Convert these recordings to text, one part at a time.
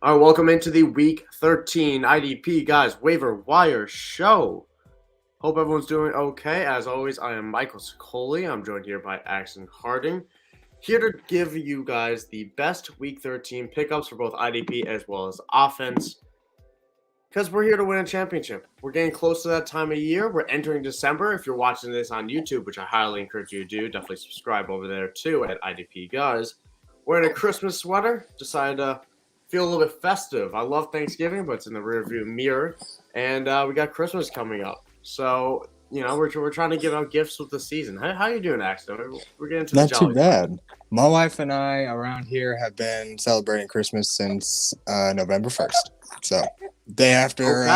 All right, welcome into the Week 13 IDP Guys Waiver Wire Show. Hope everyone's doing okay. As always, I am Michael Sicoli. I'm joined here by Axton Harding. Here to give you guys the best Week 13 pickups for both IDP as well as offense. Because we're here to win a championship. We're getting close to that time of year. We're entering December. If you're watching this on YouTube, which I highly encourage you to do, definitely subscribe over there too at IDP Guys. Wearing a Christmas sweater. Decided to feel a little bit festive. I love Thanksgiving, but it's in the rearview mirror. And we got Christmas coming up. So, we're trying to give out gifts with the season. How you doing, Axton? We're getting to the Not too jolly bad. My wife and I around here have been celebrating Christmas since November 1st. So, day after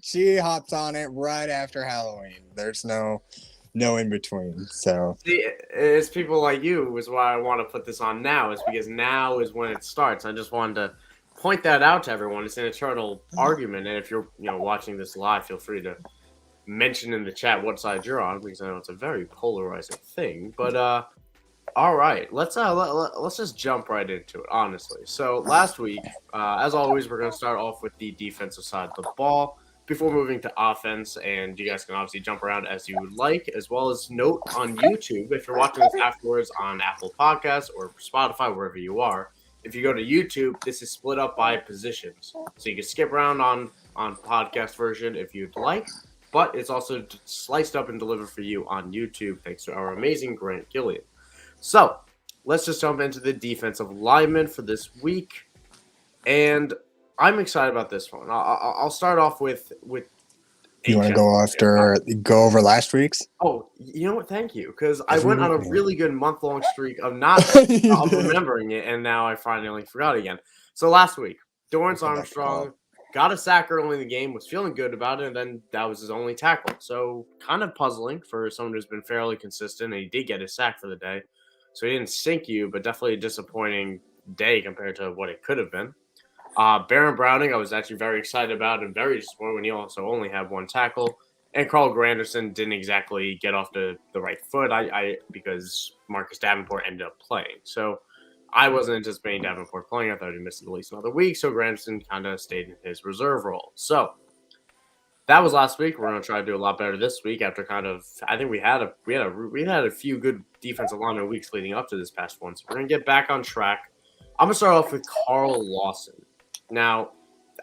she hops on it right after Halloween. There's no in between. So, See, it's people like you is why I want to put this on now, is because now is when it starts. I just wanted to point that out to everyone. It's an eternal argument, and if you're watching this live, feel free to mention in the chat what side you're on, because I know it's a very polarizing thing. But all right, let's just jump right into it, honestly. So last week, as always, we're gonna start off with the defensive side of the ball before moving to offense, and you guys can obviously jump around as you would like, as well as note on YouTube if you're watching this afterwards on Apple Podcasts or Spotify, wherever you are. If you go to YouTube, this is split up by positions, so you can skip around on podcast version if you'd like, but it's also sliced up and delivered for you on YouTube thanks to our amazing Grant Gillian. So let's just jump into the defensive lineman for this week, and I'm excited about this one. I'll start off with. you want to go over last week's? Oh, you know what? Thank you, because I went on a really good month-long streak of not remembering it, and now I finally forgot again. So last week, Dorrance Armstrong got a sack early in the game, was feeling good about it, and then that was his only tackle. So kind of puzzling for someone who's been fairly consistent, and he did get his sack for the day. So he didn't sink you, but definitely a disappointing day compared to what it could have been. Baron Browning, I was actually very excited about and very disappointed when he also only had one tackle. And Carl Granderson didn't exactly get off the right foot because Marcus Davenport ended up playing. So I wasn't anticipating Davenport playing. I thought he'd miss at least another week. So Granderson kind of stayed in his reserve role. So that was last week. We're going to try to do a lot better this week after I think we had a few good defensive lineman weeks leading up to this past one. So we're going to get back on track. I'm going to start off with Carl Lawson. Now,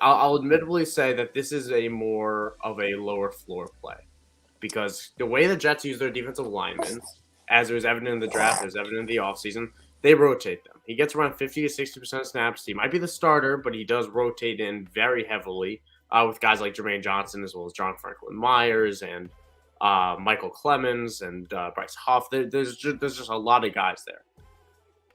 I'll admittedly say that this is a more of a lower floor play because the way the Jets use their defensive linemen, as it was evident in the draft, it was evident in the offseason, they rotate them. He gets around 50 to 60% of snaps. He might be the starter, but he does rotate in very heavily with guys like Jermaine Johnson as well as John Franklin Myers and Michael Clemens and Bryce Huff. There's just a lot of guys there.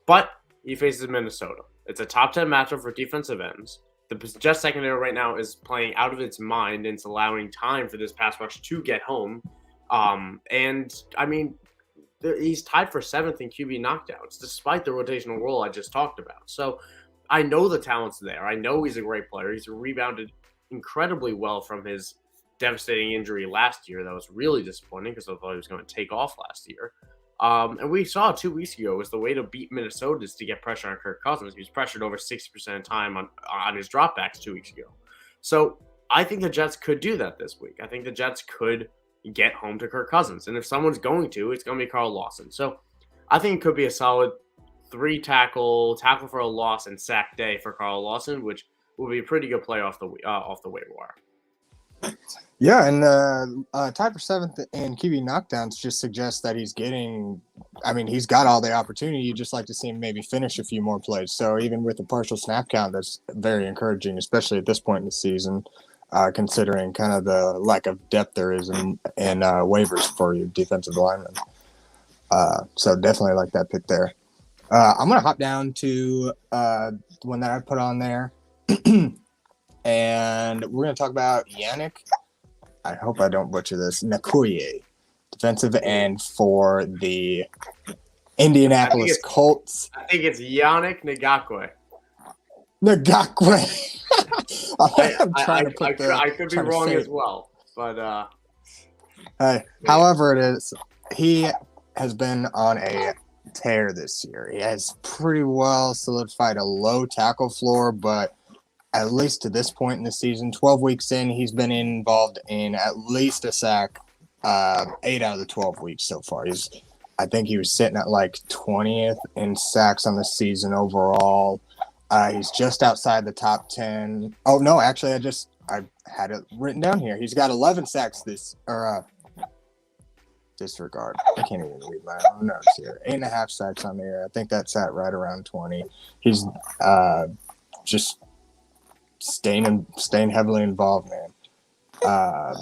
But he faces Minnesota. It's a top 10 matchup for defensive ends. The Jets secondary right now is playing out of its mind, and it's allowing time for this pass rush to get home. And, I mean, he's tied for 7th in QB knockdowns, despite the rotational role I just talked about. So I know the talent's there. I know he's a great player. He's rebounded incredibly well from his devastating injury last year. That was really disappointing because I thought he was going to take off last year. And we saw 2 weeks ago was the way to beat Minnesota is to get pressure on Kirk Cousins. He was pressured over 60% of the time on his dropbacks 2 weeks ago. So I think the Jets could do that this week. I think the Jets could get home to Kirk Cousins. And if someone's going to, it's going to be Carl Lawson. So I think it could be a solid 3 tackle for a loss and sack day for Carl Lawson, which will be a pretty good play off the waiver wire. Yeah, and tied for 7th in QB knockdowns just suggests that he's got all the opportunity. You'd just like to see him maybe finish a few more plays. So even with the partial snap count, that's very encouraging, especially at this point in the season, considering kind of the lack of depth there is in waivers for you defensive linemen. So definitely like that pick there. I'm going to hop down to the one that I put on there. And we're going to talk about Yannick. I hope I don't butcher this. Ngakoue, defensive end for the Indianapolis Colts. I think it's Yannick Ngakoue. I could be wrong as well, but hey, however it is, he has been on a tear this year. He has pretty well solidified a low tackle floor, but at least to this point in the season, 12 weeks in, he's been involved in at least a sack 8 out of the 12 weeks so far. I think he was sitting at like 20th in sacks on the season overall. He's just outside the top 10. Oh, no, actually, I had it written down here. He's got 11 sacks disregard. I can't even read my own notes here. 8.5 sacks on the year. I think that's at right around 20. He's just staying heavily involved, man.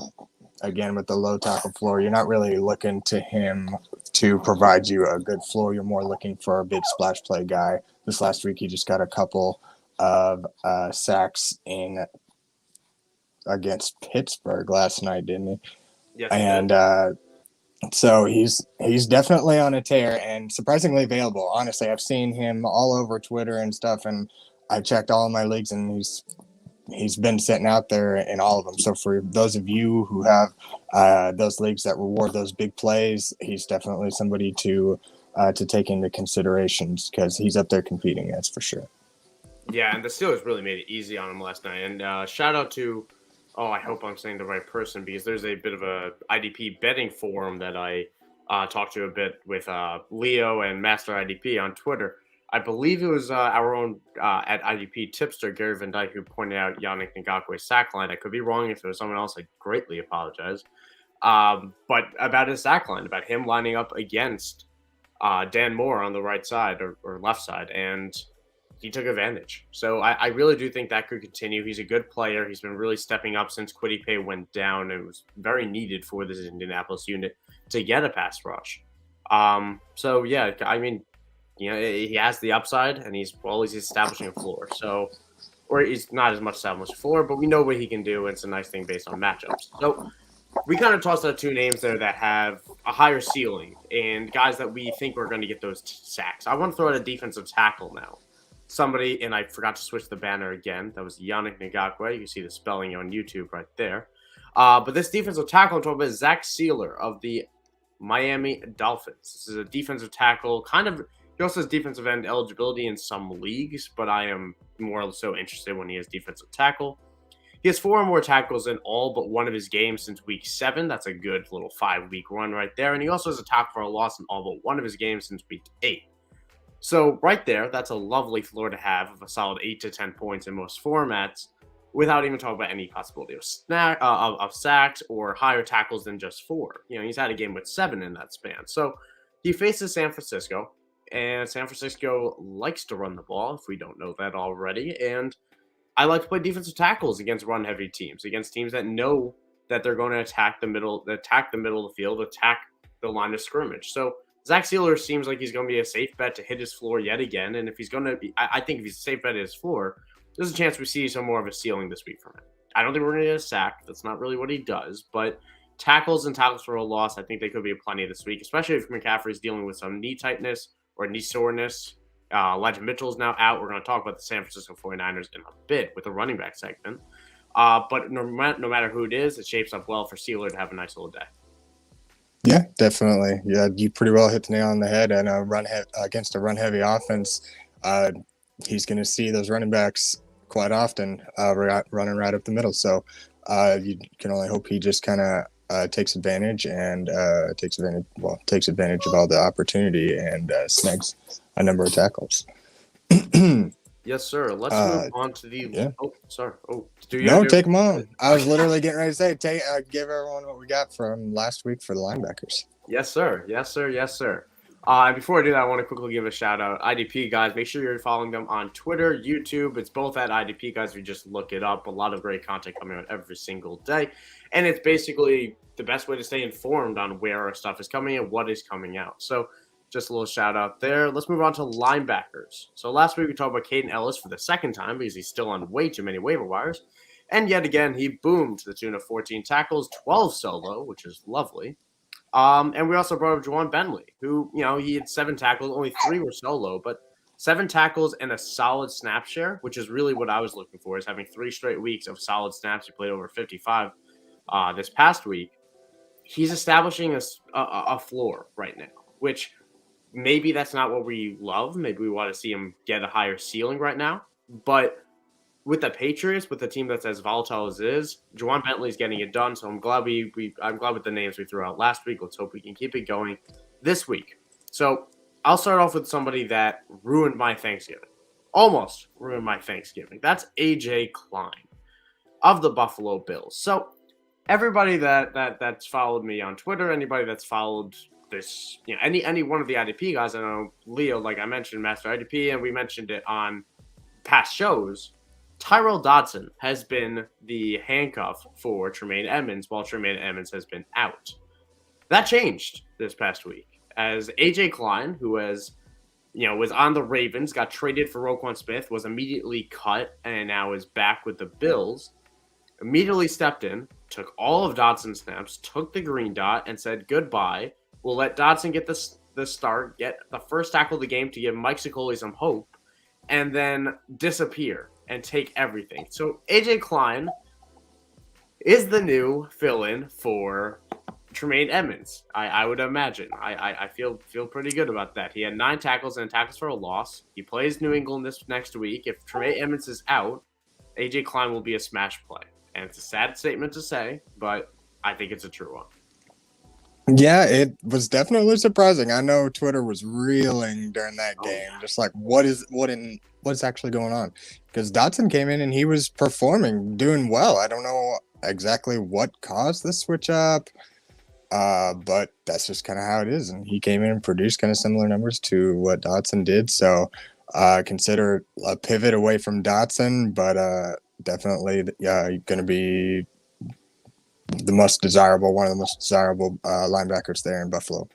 Again, with the low tackle floor, you're not really looking to him to provide you a good floor. You're more looking for a big splash play guy. This last week, he just got a couple of sacks against Pittsburgh last night, didn't he? Yes, and so he's definitely on a tear and surprisingly available. Honestly, I've seen him all over Twitter and stuff, and I checked all of my leagues, and he's been sitting out there in all of them. So for those of you who have those leagues that reward those big plays, he's definitely somebody to take into considerations because he's up there competing. That's for sure. Yeah, and the Steelers really made it easy on him last night. And shout out to, I hope I'm saying the right person, because there's a bit of a IDP betting forum that I talked to a bit with Leo and Master IDP on Twitter. I believe it was our own at IDP tipster, Gary Van Dyke, who pointed out Yannick Ngakoue's sack line. I could be wrong. If it was someone else, I greatly apologize. But about his sack line, about him lining up against Dan Moore on the right side or left side, and he took advantage. So I really do think that could continue. He's a good player. He's been really stepping up since Kwity Paye went down, and it was very needed for this Indianapolis unit to get a pass rush. So, yeah, I mean, he has the upside, and he's establishing a floor. So, or he's not as much established floor, but we know what he can do, and it's a nice thing based on matchups. So, we kind of tossed out two names there that have a higher ceiling and guys that we think are going to get those sacks. I want to throw out a defensive tackle now. Somebody, and I forgot to switch the banner again. That was Yannick Ngakoue. You can see the spelling on YouTube right there. But this defensive tackle I'm talking about is Zach Sealer of the Miami Dolphins. This is a defensive tackle, he also has defensive end eligibility in some leagues, but I am more so interested when he has defensive tackle. He has 4 or more tackles in all but one of his games since week 7. That's a good little 5-week run right there. And he also has a tackle for a loss in all but one of his games since week 8. So right there, that's a lovely floor to have of a solid 8 to 10 points in most formats without even talking about any possibility of sacks or higher tackles than just 4. He's had a game with 7 in that span. So he faces San Francisco, and San Francisco likes to run the ball, if we don't know that already. And I like to play defensive tackles against run-heavy teams, against teams that know that they're going to attack the middle of the field, attack the line of scrimmage. So Zach Sealer seems like he's going to be a safe bet to hit his floor yet again. And if he's going to be, I think if he's a safe bet at his floor, there's a chance we see some more of a ceiling this week from him. I don't think we're going to get a sack. That's not really what he does. But tackles and tackles for a loss, I think they could be plenty this week, especially if McCaffrey's dealing with some knee tightness or knee soreness. Elijah Mitchell's now out. We're going to talk about the San Francisco 49ers in a bit with the running back segment. But no matter who it is, it shapes up well for Sealer to have a nice little day. Yeah, definitely. Yeah, you pretty well hit the nail on the head. And against a run-heavy offense, he's going to see those running backs quite often running right up the middle. So you can only hope he just kind of takes advantage takes advantage of all the opportunity and snags a number of tackles. Yes, sir. Let's move on to the. Yeah. Oh, sorry. Oh, take them on. I was literally getting ready to say, give everyone what we got from last week for the linebackers. Yes, sir. Yes, sir. Yes, sir. And before I do that, I want to quickly give a shout out. IDP Guys, make sure you're following them on Twitter, YouTube. It's both at IDP Guys. You just look it up. A lot of great content coming out every single day. And it's basically the best way to stay informed on where our stuff is coming and what is coming out. So just a little shout out there. Let's move on to linebackers. So last week we talked about Caden Ellis for the second time because he's still on way too many waiver wires. And yet again, he boomed to the tune of 14 tackles, 12 solo, which is lovely. And we also brought up Juwan Bentley, who, he had 7 tackles, only 3 were solo, but 7 tackles and a solid snap share, which is really what I was looking for, is having 3 straight weeks of solid snaps. He played over 55 this past week. He's establishing a floor right now, which maybe that's not what we love. Maybe we want to see him get a higher ceiling right now. But with the Patriots, with a team that's as volatile as it is, Juwan Bentley's getting it done. So I'm glad I'm glad with the names we threw out last week. Let's hope we can keep it going this week. So I'll start off with somebody that ruined my Thanksgiving. Almost ruined my Thanksgiving. That's AJ Klein of the Buffalo Bills. So everybody that's followed me on Twitter, anybody that's followed this, any one of the IDP guys, I know Leo, like I mentioned, Master IDP, and we mentioned it on past shows. Tyrell Dodson has been the handcuff for Tremaine Edmonds while Tremaine Edmonds has been out. That changed this past week as AJ Klein, who was on the Ravens, got traded for Roquan Smith, was immediately cut, and now is back with the Bills. Immediately stepped in, took all of Dodson's snaps, took the green dot, and said goodbye. We'll let Dodson get the start, get the first tackle of the game to give Mike Sicoli some hope, and then disappear and take everything. So AJ Klein is the new fill-in for Tremaine Edmonds. I would imagine. I feel pretty good about that. He had 9 tackles and tackles for a loss. He plays New England this next week. If Tremaine Edmonds is out, AJ Klein will be a smash play. And it's a sad statement to say, but I think it's a true one. Yeah, it was definitely surprising. I know Twitter was reeling during that game, just like what's actually going on? Because Dodson came in and he was performing, doing well. I don't know exactly what caused the switch up, but that's just kind of how it is. And he came in and produced kind of similar numbers to what Dodson did. So consider a pivot away from Dodson, but definitely going to be one of the most desirable linebackers there in Buffalo.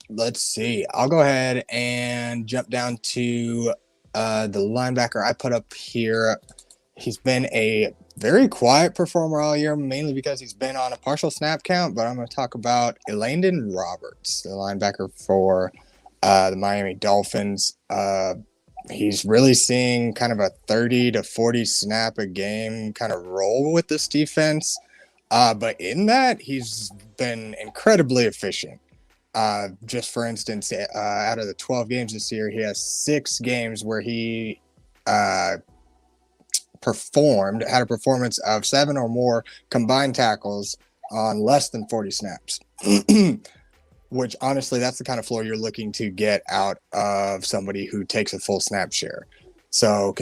Let's see. I'll go ahead and jump down to the linebacker I put up here. He's been a very quiet performer all year, mainly because he's been on a partial snap count, but I'm going to talk about Elandon Roberts, the linebacker for the Miami Dolphins. He's really seeing kind of a 30 to 40 snap a game kind of role with this defense. But in that, he's been incredibly efficient. Just for instance, out of the 12 games this year, he has 6 games where he had a performance of 7 or more combined tackles on less than 40 snaps. Which honestly, that's the kind of floor you're looking to get out of somebody who takes a full snap share. So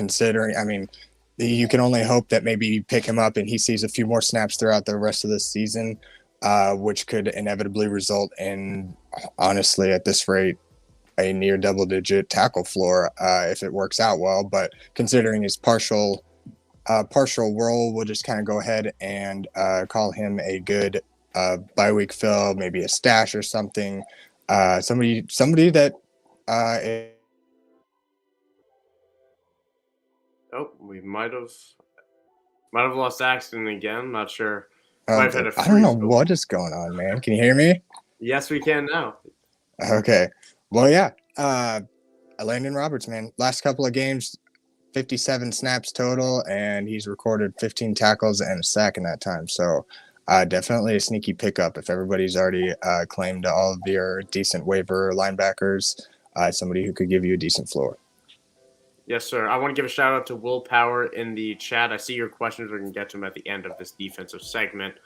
you can only hope that maybe you pick him up and he sees a few more snaps throughout the rest of the season, which could inevitably result in, honestly, at this rate, a near double-digit tackle floor if it works out well. But considering his partial role, we'll just kind of go ahead and call him a good bye week fill, maybe a stash or something. Somebody that we might have lost Axton again. Not sure. I don't know what is going on, man. Can you hear me? Yes, we can now. Okay. Well, yeah. Elandon Roberts, man. Last couple of games, 57 snaps total, and he's recorded 15 tackles and a sack in that time. So definitely a sneaky pickup if everybody's already claimed all of your decent waiver linebackers, somebody who could give you a decent floor. Yes, sir. I want to give a shout out to Willpower in the chat. I see your questions. We're going to get to them at the end of this defensive segment.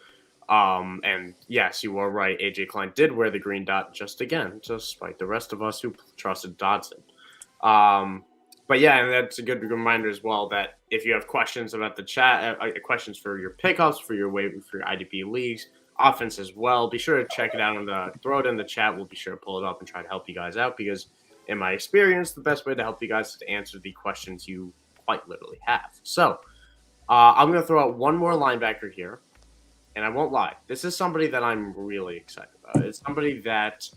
And yes, you are right. AJ Klein did wear the green dot just despite the rest of us who trusted Dodson. But yeah, and that's a good reminder as well that if you have questions about the chat, questions for your pickups, for your waiver, for your IDP leagues, offense as well, be sure to check it out throw it in the chat. We'll be sure to pull it up and try to help you guys out because, in my experience, the best way to help you guys is to answer the questions you quite literally have. So I'm going to throw out one more linebacker here, and I won't lie. This is somebody that I'm really excited about. It's somebody that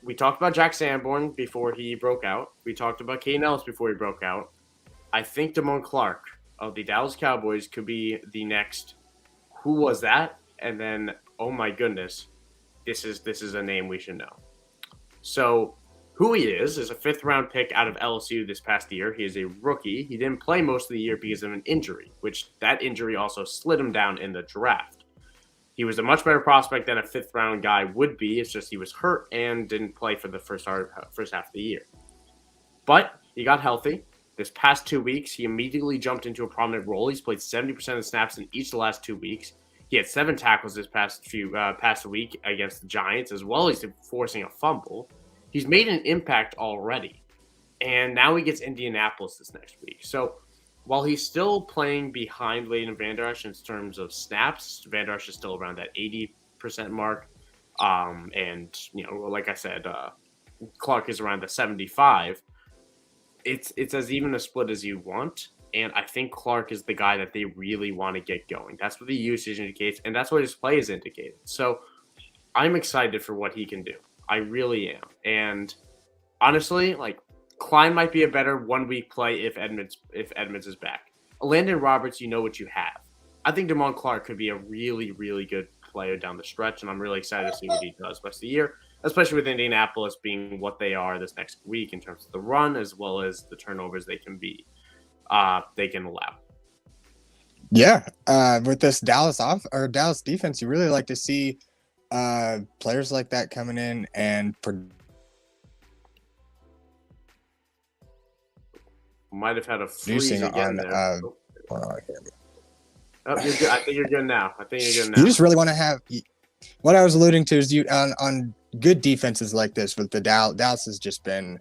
we talked about Jack Sanborn before he broke out. We talked about Caden Ellis before he broke out. I think Damone Clark of the Dallas Cowboys could be the next. Who was that? And then, oh my goodness, this is a name we should know. So who he is a 5th-round pick out of LSU this past year. He is a rookie. He didn't play most of the year because of an injury, which that injury also slid him down in the draft. He was a much better prospect than a 5th-round guy would be. It's just he was hurt and didn't play for the first half of the year. But he got healthy, This past 2 weeks, he immediately jumped into a prominent role. He's played 70% of snaps in each of the last 2 weeks. He had 7 tackles this past week against the Giants, as well as forcing a fumble. He's made an impact already, and now he gets Indianapolis this next week. So while he's still playing behind Leighton Vander Esch in terms of snaps, Vander Esch is still around that 80% mark. And, like I said, Clark is around the 75. It's as even a split as you want. And I think Clark is the guy that they really want to get going. That's what the usage indicates, and that's what his play is indicated. So I'm excited for what he can do. I really am. And honestly, Klein might be a better 1 week play if Edmonds is back. Landon Roberts, you know what you have. I think Damone Clark could be a really, really good player down the stretch, and I'm really excited to see what he does the rest of the year, especially with Indianapolis being what they are this next week in terms of the run as well as the turnovers they can allow. Yeah, with this Dallas defense, you really like to see players like that coming in and might have had a freeze again there. You're good. I think you're good now. You just really want to have what I was alluding to is on good defenses like this with the Dallas has just been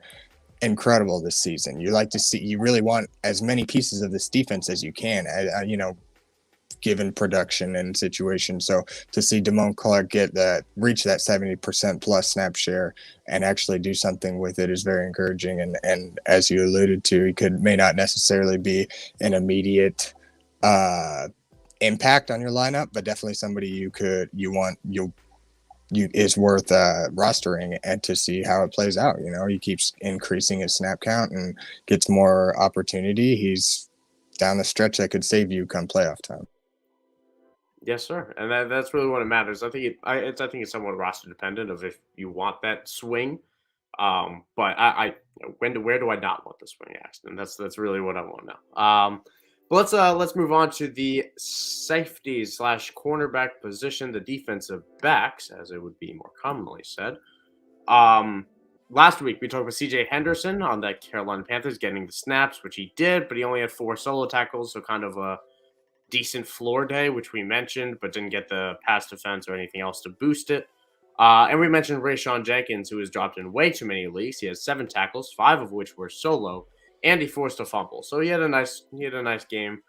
incredible this season. You really want as many pieces of this defense as you can, given production and situation. So to see Damone Clark reach that 70% plus snap share and actually do something with it is very encouraging. And as you alluded to, he may not necessarily be an immediate impact on your lineup, but definitely somebody is worth rostering and to see how it plays out. He keeps increasing his snap count and gets more opportunity. He's down the stretch that could save you come playoff time. Yes, sir, and that's really what it matters. I think it's somewhat roster dependent of if you want that swing. But where do I not want the swing, Axton? That's really what I want now. But let's move on to the safeties / cornerback position, the defensive backs, as it would be more commonly said. Last week we talked about C.J. Henderson on the Carolina Panthers getting the snaps, which he did, but he only had 4 solo tackles, so kind of a decent floor day, which we mentioned, but didn't get the pass defense or anything else to boost it. And we mentioned Rayshawn Jenkins, who has dropped in way too many leagues. He has 7 tackles, 5 of which were solo, and he forced a fumble. So he had a nice game.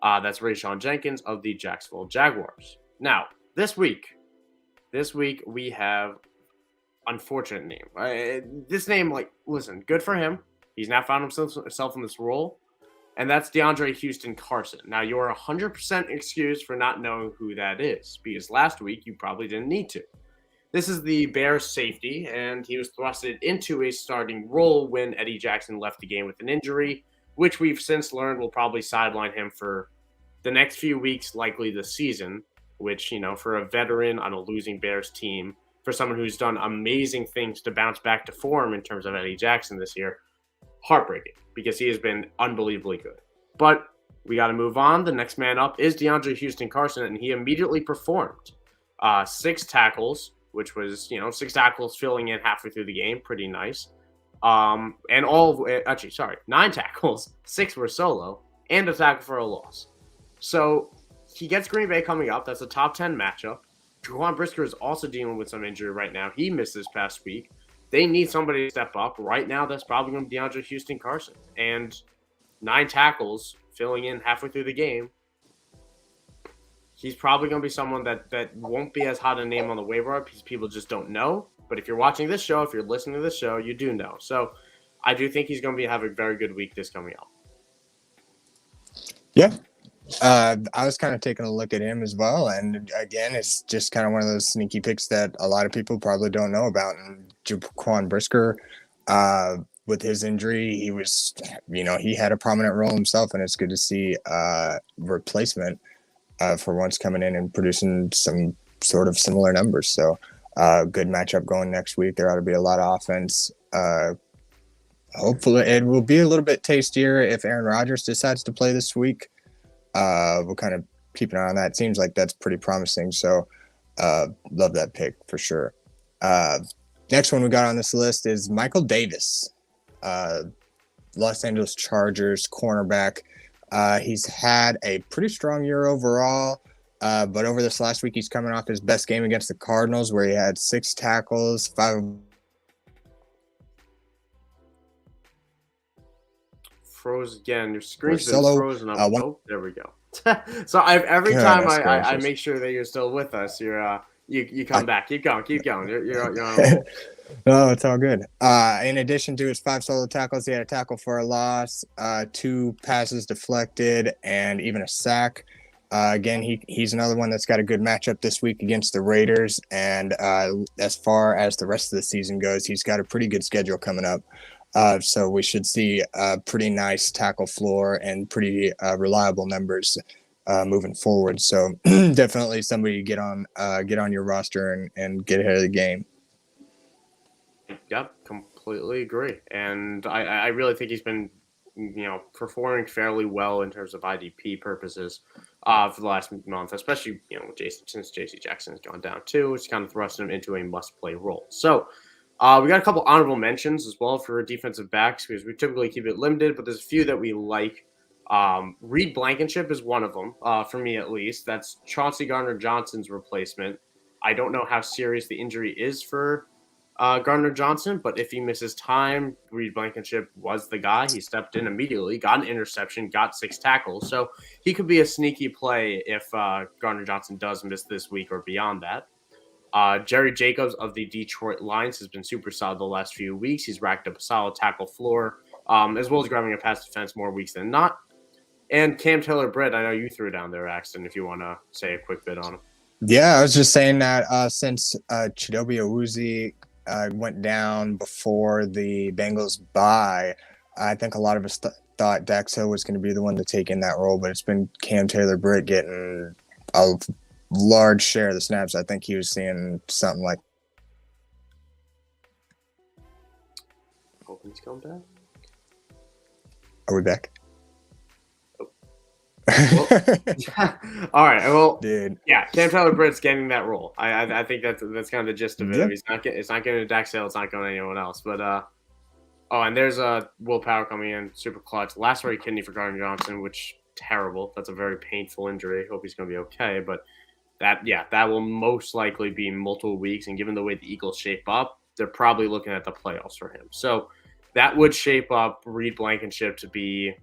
That's Rayshawn Jenkins of the Jacksonville Jaguars. Now, this week we have unfortunate name. This name, listen, good for him. He's now found himself in this role. And that's DeAndre Houston Carson. Now, you're 100% excused for not knowing who that is, because last week you probably didn't need to. This is the Bears safety, and he was thrusted into a starting role when Eddie Jackson left the game with an injury, which we've since learned will probably sideline him for the next few weeks, likely the season, which, for a veteran on a losing Bears team, for someone who's done amazing things to bounce back to form in terms of Eddie Jackson this year, heartbreaking, because he has been unbelievably good. But we got to move on. The next man up is DeAndre Houston Carson, and he immediately performed. 6 tackles, which was, 6 tackles filling in halfway through the game. Pretty nice. And 9 tackles. 6 were solo, and a tackle for a loss. So he gets Green Bay coming up. That's a top 10 matchup. Jaquan Brisker is also dealing with some injury right now. He missed this past week. They need somebody to step up. Right now, that's probably going to be DeAndre Houston Carson. And 9 tackles, filling in halfway through the game. He's probably going to be someone that won't be as hot a name on the waiver because people just don't know. But if you're watching this show, if you're listening to this show, you do know. So I do think he's going to have a very good week this coming up. Yeah. I was kind of taking a look at him as well. And again, it's just kind of one of those sneaky picks that a lot of people probably don't know about. And Jaquan Brisker, with his injury, he was, he had a prominent role himself, and it's good to see replacement for once coming in and producing some sort of similar numbers. So good matchup going next week. There ought to be a lot of offense. Hopefully it will be a little bit tastier if Aaron Rodgers decides to play this week. We'll kind of keep an eye on that. It seems like that's pretty promising. So love that pick for sure. Next one we got on this list is Michael Davis. Los Angeles Chargers cornerback. He's had a pretty strong year overall, but over this last week, he's coming off his best game against the Cardinals, where he had 6 tackles, 5. Froze again. Your screen's been Solo, frozen up. one. There we go. So every time Goodness I gracious. make sure that you're still with us, you come back. Keep going. You're on a roll. No, it's all good. In addition to his 5 solo tackles, he had a tackle for a loss, 2 passes deflected, and even a sack. Again, he's another one that's got a good matchup this week against the Raiders. And as far as the rest of the season goes, he's got a pretty good schedule coming up. So we should see a pretty nice tackle floor and pretty reliable numbers moving forward. So definitely somebody to get on your roster and get ahead of the game. Yep, completely agree. And I really think he's been, performing fairly well in terms of IDP purposes for the last month, especially, since JC Jackson has gone down too, which kind of thrust him into a must-play role. So we got a couple honorable mentions as well for defensive backs because we typically keep it limited, but there's a few that we like. Reed Blankenship is one of them, for me at least. That's Chauncey Gardner-Johnson's replacement. I don't know how serious the injury is for Gardner-Johnson, but if he misses time, Reed Blankenship was the guy. He stepped in immediately, got an interception, got 6 tackles. So he could be a sneaky play if Gardner-Johnson does miss this week or beyond that. Jerry Jacobs of the Detroit Lions has been super solid the last few weeks. He's racked up a solid tackle floor, as well as grabbing a pass defense more weeks than not. And Cam Taylor-Britt, I know you threw down there, Axton, if you want to say a quick bit on him. Yeah, I was just saying that since Chidobe Awuzie went down before the Bengals bye, I think a lot of us thought Dax Hill was going to be the one to take in that role, but it's been Cam Taylor-Britt getting a large share of the snaps. I think he was seeing something like. Hoping he's coming back. Are we back? Well, all right. Well, dude. Yeah, Cam Taylor-Britt's getting that role. I think that's kind of the gist of it. Yep. It's not going to Dax Hill. It's not going to anyone else. But and there's Will Power coming in, super clutch. Lacerated kidney for Gardner-Johnson, which terrible. That's a very painful injury. Hope he's going to be okay. But that will most likely be multiple weeks. And given the way the Eagles shape up, they're probably looking at the playoffs for him. So that would shape up Reed Blankenship to be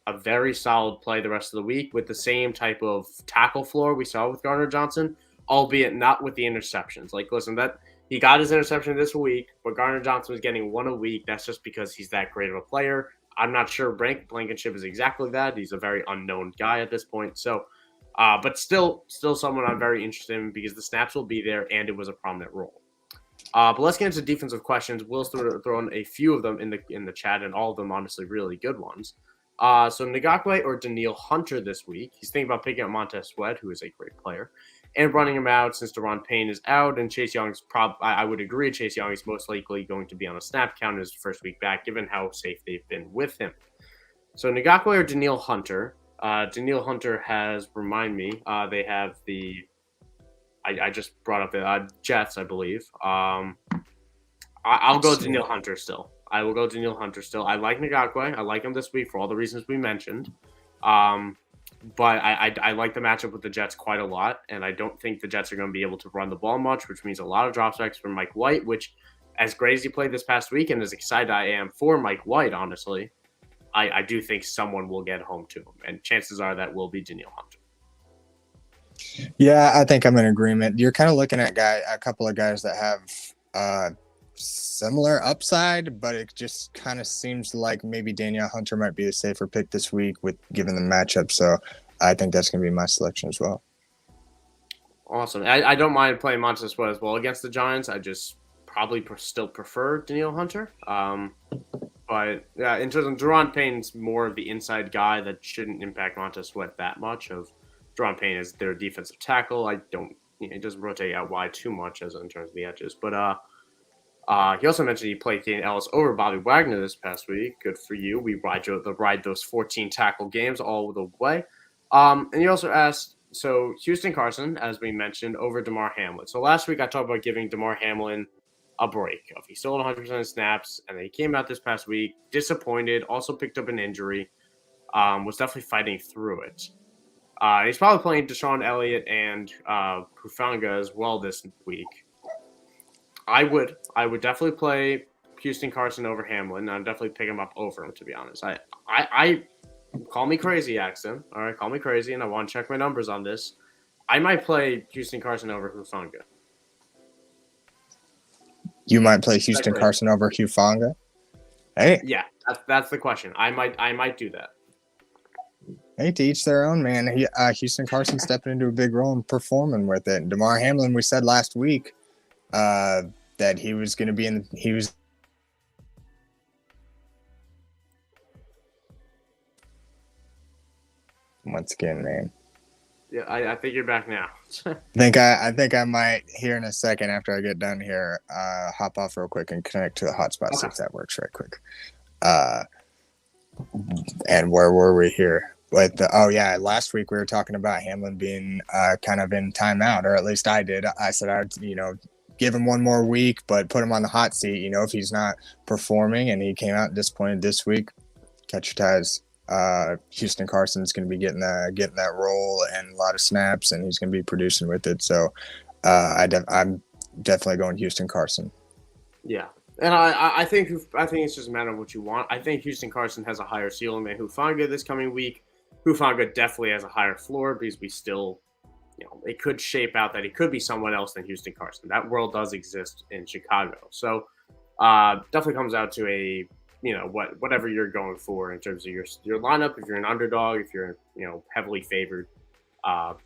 a very solid play the rest of the week with the same type of tackle floor we saw with Gardner-Johnson, albeit not with the interceptions. Like, listen, that he got his interception this week, but Gardner-Johnson was getting 1 a week. That's just because he's that great of a player. I'm not sure Blankenship is exactly that. He's a very unknown guy at this point. So, but still someone I'm very interested in because the snaps will be there and it was a prominent role. But let's get into defensive questions. We'll throw in a few of them in the chat, and all of them honestly really good ones. So Ngakoue or Danielle Hunter this week. He's thinking about picking up Montez Sweat, who is a great player, and running him out since Deron Payne is out. And Chase Young's I would agree Chase Young is most likely going to be on a snap count in his first week back, given how safe they've been with him. So Ngakoue or Danielle Hunter. Danielle Hunter has, remind me, they have I just brought up the Jets, I believe. I'll go Danielle Hunter still. I will go Danielle Hunter still. I like Ngakoue. I like him this week for all the reasons we mentioned. But I like the matchup with the Jets quite a lot, and I don't think the Jets are going to be able to run the ball much, which means a lot of dropbacks from Mike White, which, as great as he played this past week and as excited I am for Mike White, honestly, I do think someone will get home to him, and chances are that will be Danielle Hunter. Yeah, I think I'm in agreement. You're kind of looking at a couple of guys that have similar upside, but it just kind of seems like maybe Danielle Hunter might be a safer pick this week given the matchup. So I think that's going to be my selection as well. Awesome. I don't mind playing Montez Sweat as well against the Giants. I just probably still prefer Danielle Hunter. But yeah, in terms of Deron Payne's more of the inside guy that shouldn't impact Montez Sweat that much. Deron Payne is their defensive tackle. It doesn't rotate out wide too much in terms of the edges. But he also mentioned he played Kaden Ellis over Bobby Wagner this past week. Good for you. We ride those 14 tackle games all the way. And he also asked, so Houston Carson, as we mentioned, over DeMar Hamlin. So last week I talked about giving DeMar Hamlin a break. He still had 100% of snaps, and then he came out this past week disappointed. Also picked up an injury. Was definitely fighting through it. He's probably playing Deshaun Elliott and Hufanga as well this week. I would definitely play Houston Carson over Hamlin. I'd definitely pick him up over him, to be honest. I call me crazy, Axton. All right, call me crazy, and I want to check my numbers on this. I might play Houston Carson over Hufanga. You might play Houston Carson over Hufanga? Hey. Yeah, that's the question. I might do that. Hey, to each their own, man. Houston Carson stepping into a big role and performing with it. And Damar Hamlin, we said last week that he was going to be once again, man. Yeah, I think you're back now. I think I might here in a second after I get done here, hop off real quick and connect to the hotspot, see if that works right quick. And where were we here? Last week we were talking about Hamlin being kind of in timeout, or at least I did. I said I'd give him one more week, but put him on the hot seat. If he's not performing, and he came out disappointed this week. Catch your ties. Houston Carson's going to be getting that role and a lot of snaps, and he's going to be producing with it. So I'm definitely going Houston Carson. Yeah, and I think it's just a matter of what you want. I think Houston Carson has a higher ceiling than Hufanga this coming week. Hufanga definitely has a higher floor because we still, it could shape out that he could be someone else than Houston Carson. That world does exist in Chicago. So definitely comes out to a whatever you're going for in terms of your lineup. If you're an underdog, if you're heavily favored,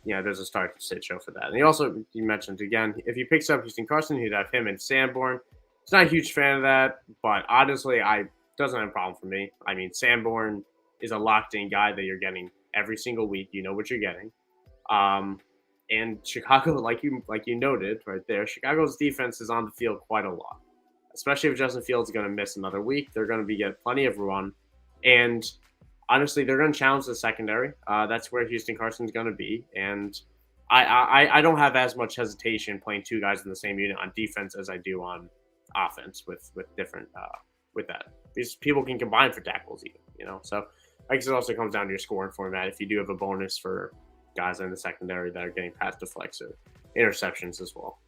there's a start sit show for that. And you mentioned again, if he picks up Houston Carson, he'd have him and Sanborn. He's not a huge fan of that, but honestly, doesn't have a problem for me. I mean, Sanborn is a locked-in guy that you're getting every single week. You know what you're getting. And Chicago, like you noted right there, Chicago's defense is on the field quite a lot. Especially if Justin Fields is going to miss another week, they're going to get plenty of run. And honestly, they're going to challenge the secondary. That's where Houston Carson's going to be. And I don't have as much hesitation playing two guys in the same unit on defense as I do on offense with different with that. These people can combine for tackles even, So I guess it also comes down to your scoring format. If you do have a bonus for guys in the secondary that are getting pass deflects or interceptions as well.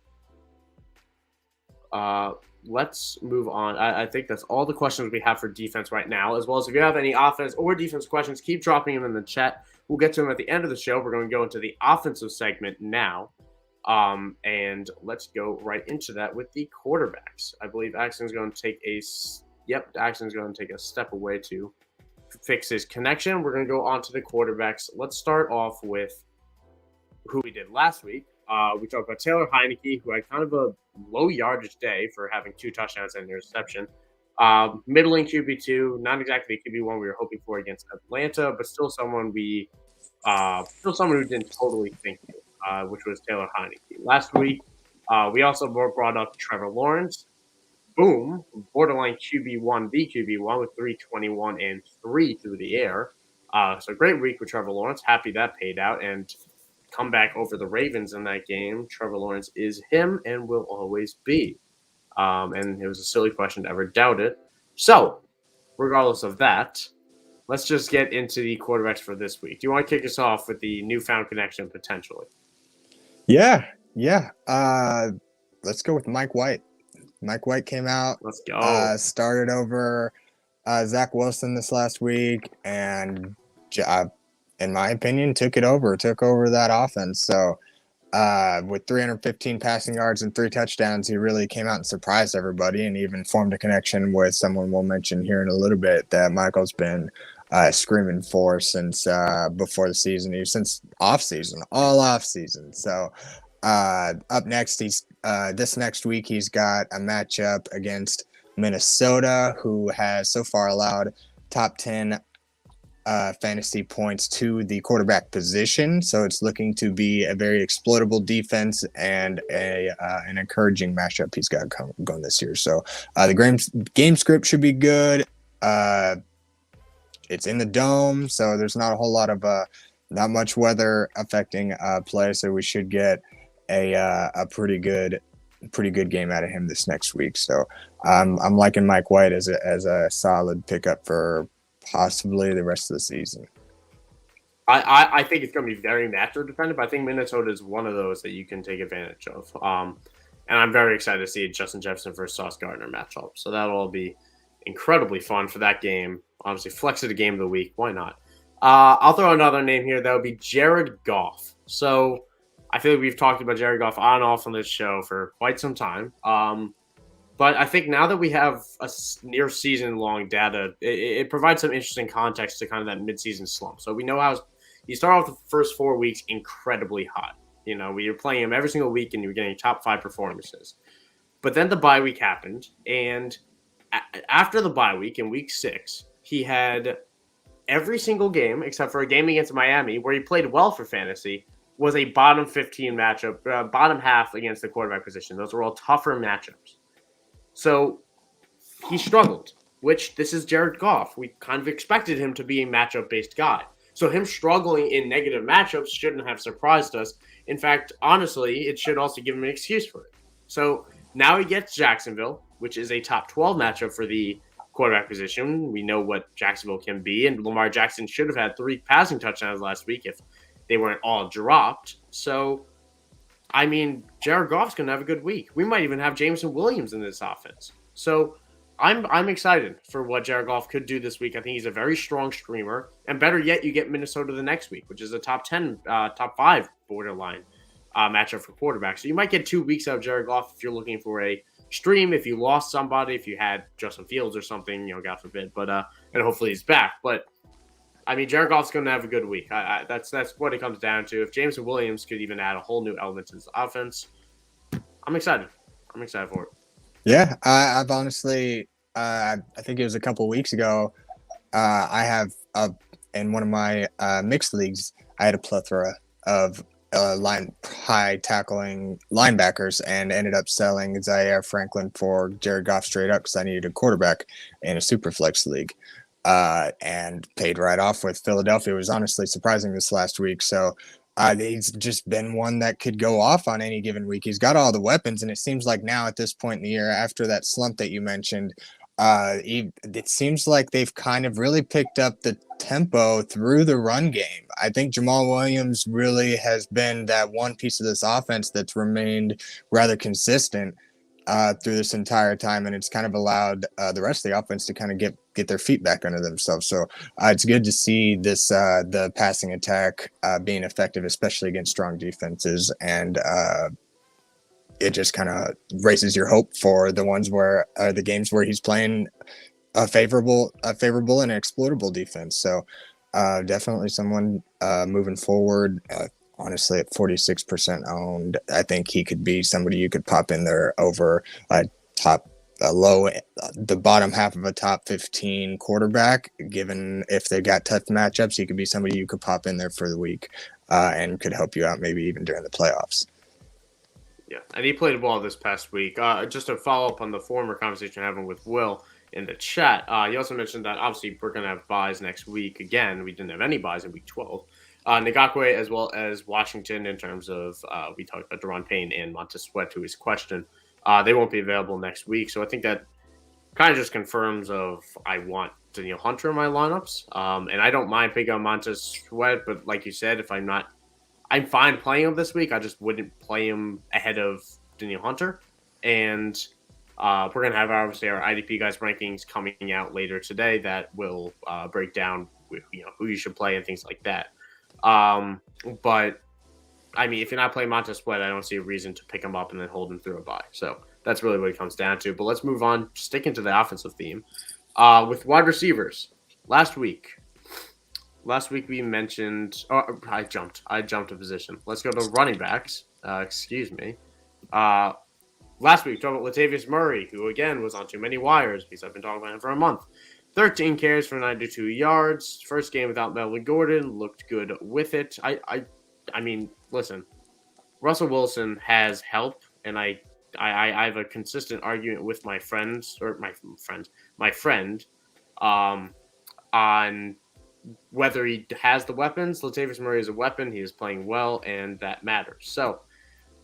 Let's move on. I think that's all the questions we have for defense right now, as well as if you have any offense or defense questions, keep dropping them in the chat. We'll get to them at the end of the show. We're going to go into the offensive segment now. And let's go right into that with the quarterbacks. I believe Axton's going to take Axton's going to take a step away to fix his connection. We're going to go on to the quarterbacks. Let's start off with who we did last week. We talked about Taylor Heineke, who had kind of a low yardage day for having 2 touchdowns and an interception. Middling QB2, not exactly the QB1 we were hoping for against Atlanta, but still someone who didn't totally think, which was Taylor Heineke. Last week, we also brought up Trevor Lawrence. Boom, borderline QB1, the QB1 with 321 and 3 through the air. So great week with Trevor Lawrence. Happy that paid out. And come back over the Ravens in that game. Trevor Lawrence is him and will always be. And it was a silly question to ever doubt it. So, regardless of that, let's just get into the quarterbacks for this week. Do you want to kick us off with the newfound connection potentially? Yeah. Let's go with Mike White. Mike White came out. Let's go. Started over Zach Wilson this last week, and in my opinion, took over that offense. So with 315 passing yards and 3 touchdowns, he really came out and surprised everybody, and even formed a connection with someone we'll mention here in a little bit that Michael's been screaming for since before the season, since all off season. So up next, this next week he's got a matchup against Minnesota, who has so far allowed top 10 fantasy points to the quarterback position. So it's looking to be a very exploitable defense and an encouraging matchup he's got going this year. So the game script should be good. It's in the dome, so there's not a whole lot of not much weather affecting play. So we should get a pretty good pretty good game out of him this next week. So I'm liking Mike White as a solid pickup for possibly the rest of the season. I think it's going to be very matchup dependent, but I think Minnesota is one of those that you can take advantage of. And I'm very excited to see Justin Jefferson versus Sauce Gardner matchup. So that'll all be incredibly fun for that game. Obviously, flex of the game of the week. Why not? I'll throw another name here. That would be Jared Goff. So I feel like we've talked about Jared Goff on and off on this show for quite some time. But I think now that we have a near season-long data, it provides some interesting context to kind of that midseason slump. So we know how you start off the first 4 weeks incredibly hot. You know, you're playing him every single week and you're getting top 5 performances. But then the bye week happened, and after the bye week in week 6, he had every single game except for a game against Miami where he played well for fantasy was a bottom 15 matchup, bottom half against the quarterback position. Those were all tougher matchups. So he struggled, which this is Jared Goff. We kind of expected him to be a matchup-based guy. So him struggling in negative matchups shouldn't have surprised us. In fact, honestly, it should also give him an excuse for it. So now he gets Jacksonville, which is a top 12 matchup for the quarterback position. We know what Jacksonville can be, and Lamar Jackson should have had 3 passing touchdowns last week if they weren't all dropped. So, I mean, Jared Goff's going to have a good week. We might even have Jameson Williams in this offense. So I'm excited for what Jared Goff could do this week. I think he's a very strong streamer. And better yet, you get Minnesota the next week, which is a top 10, top 5 borderline matchup for quarterbacks. So you might get 2 weeks out of Jared Goff if you're looking for a stream, if you lost somebody, if you had Justin Fields or something, God forbid. But and hopefully he's back. But I mean, Jared Goff's going to have a good week. That's what it comes down to. If Jameson Williams could even add a whole new element to his offense, I'm excited. I'm excited for it. Yeah, I've honestly, I think it was a couple weeks ago. I have in one of my mixed leagues, I had a plethora of high tackling linebackers and ended up selling Zaire Franklin for Jared Goff straight up because I needed a quarterback in a super flex league. And paid right off with Philadelphia. It was honestly surprising this last week. So he's just been one that could go off on any given week. He's got all the weapons, and it seems like now at this point in the year, after that slump that you mentioned, it seems like they've kind of really picked up the tempo through the run game. I think Jamal Williams really has been that one piece of this offense that's remained rather consistent through this entire time, and it's kind of allowed the rest of the offense to kind of get their feet back under themselves. So it's good to see this the passing attack being effective, especially against strong defenses, and it just kind of raises your hope for the ones where the games where he's playing a favorable and exploitable defense. So definitely someone moving forward. Honestly, at 46% owned, I think he could be somebody you could pop in there over the bottom half of a top 15 quarterback. Given if they got tough matchups, he could be somebody you could pop in there for the week and could help you out maybe even during the playoffs. Yeah, and he played well this past week. Just to follow up on the former conversation having with Will in the chat, he also mentioned that obviously we're going to have buys next week again. We didn't have any buys in week 12. Ngakwe as well as Washington in terms of we talked about Deron Payne and Montez Sweat, to his question. They won't be available next week. So I think that kind of just confirms of I want Danielle Hunter in my lineups. And I don't mind picking on Montez Sweat, but like you said, if I'm fine playing him this week. I just wouldn't play him ahead of Danielle Hunter. And we're going to have obviously our IDP Guys rankings coming out later today that will break down who you should play and things like that. But I mean, if you're not playing Montez Sweat, I don't see a reason to pick him up and then hold him through a bye. So that's really what it comes down to. But let's move on, sticking to the offensive theme. With wide receivers, last week we mentioned. Oh, I jumped a position. Let's go to running backs. Excuse me. Last week, talking about Latavius Murray, who again was on too many wires because I've been talking about him for a month. 13 carries for 92 yards. First game without Melvin Gordon. Looked good with it. I mean, listen. Russell Wilson has help, and I have a consistent argument with my friend on whether he has the weapons. Latavius Murray is a weapon. He is playing well, and that matters. So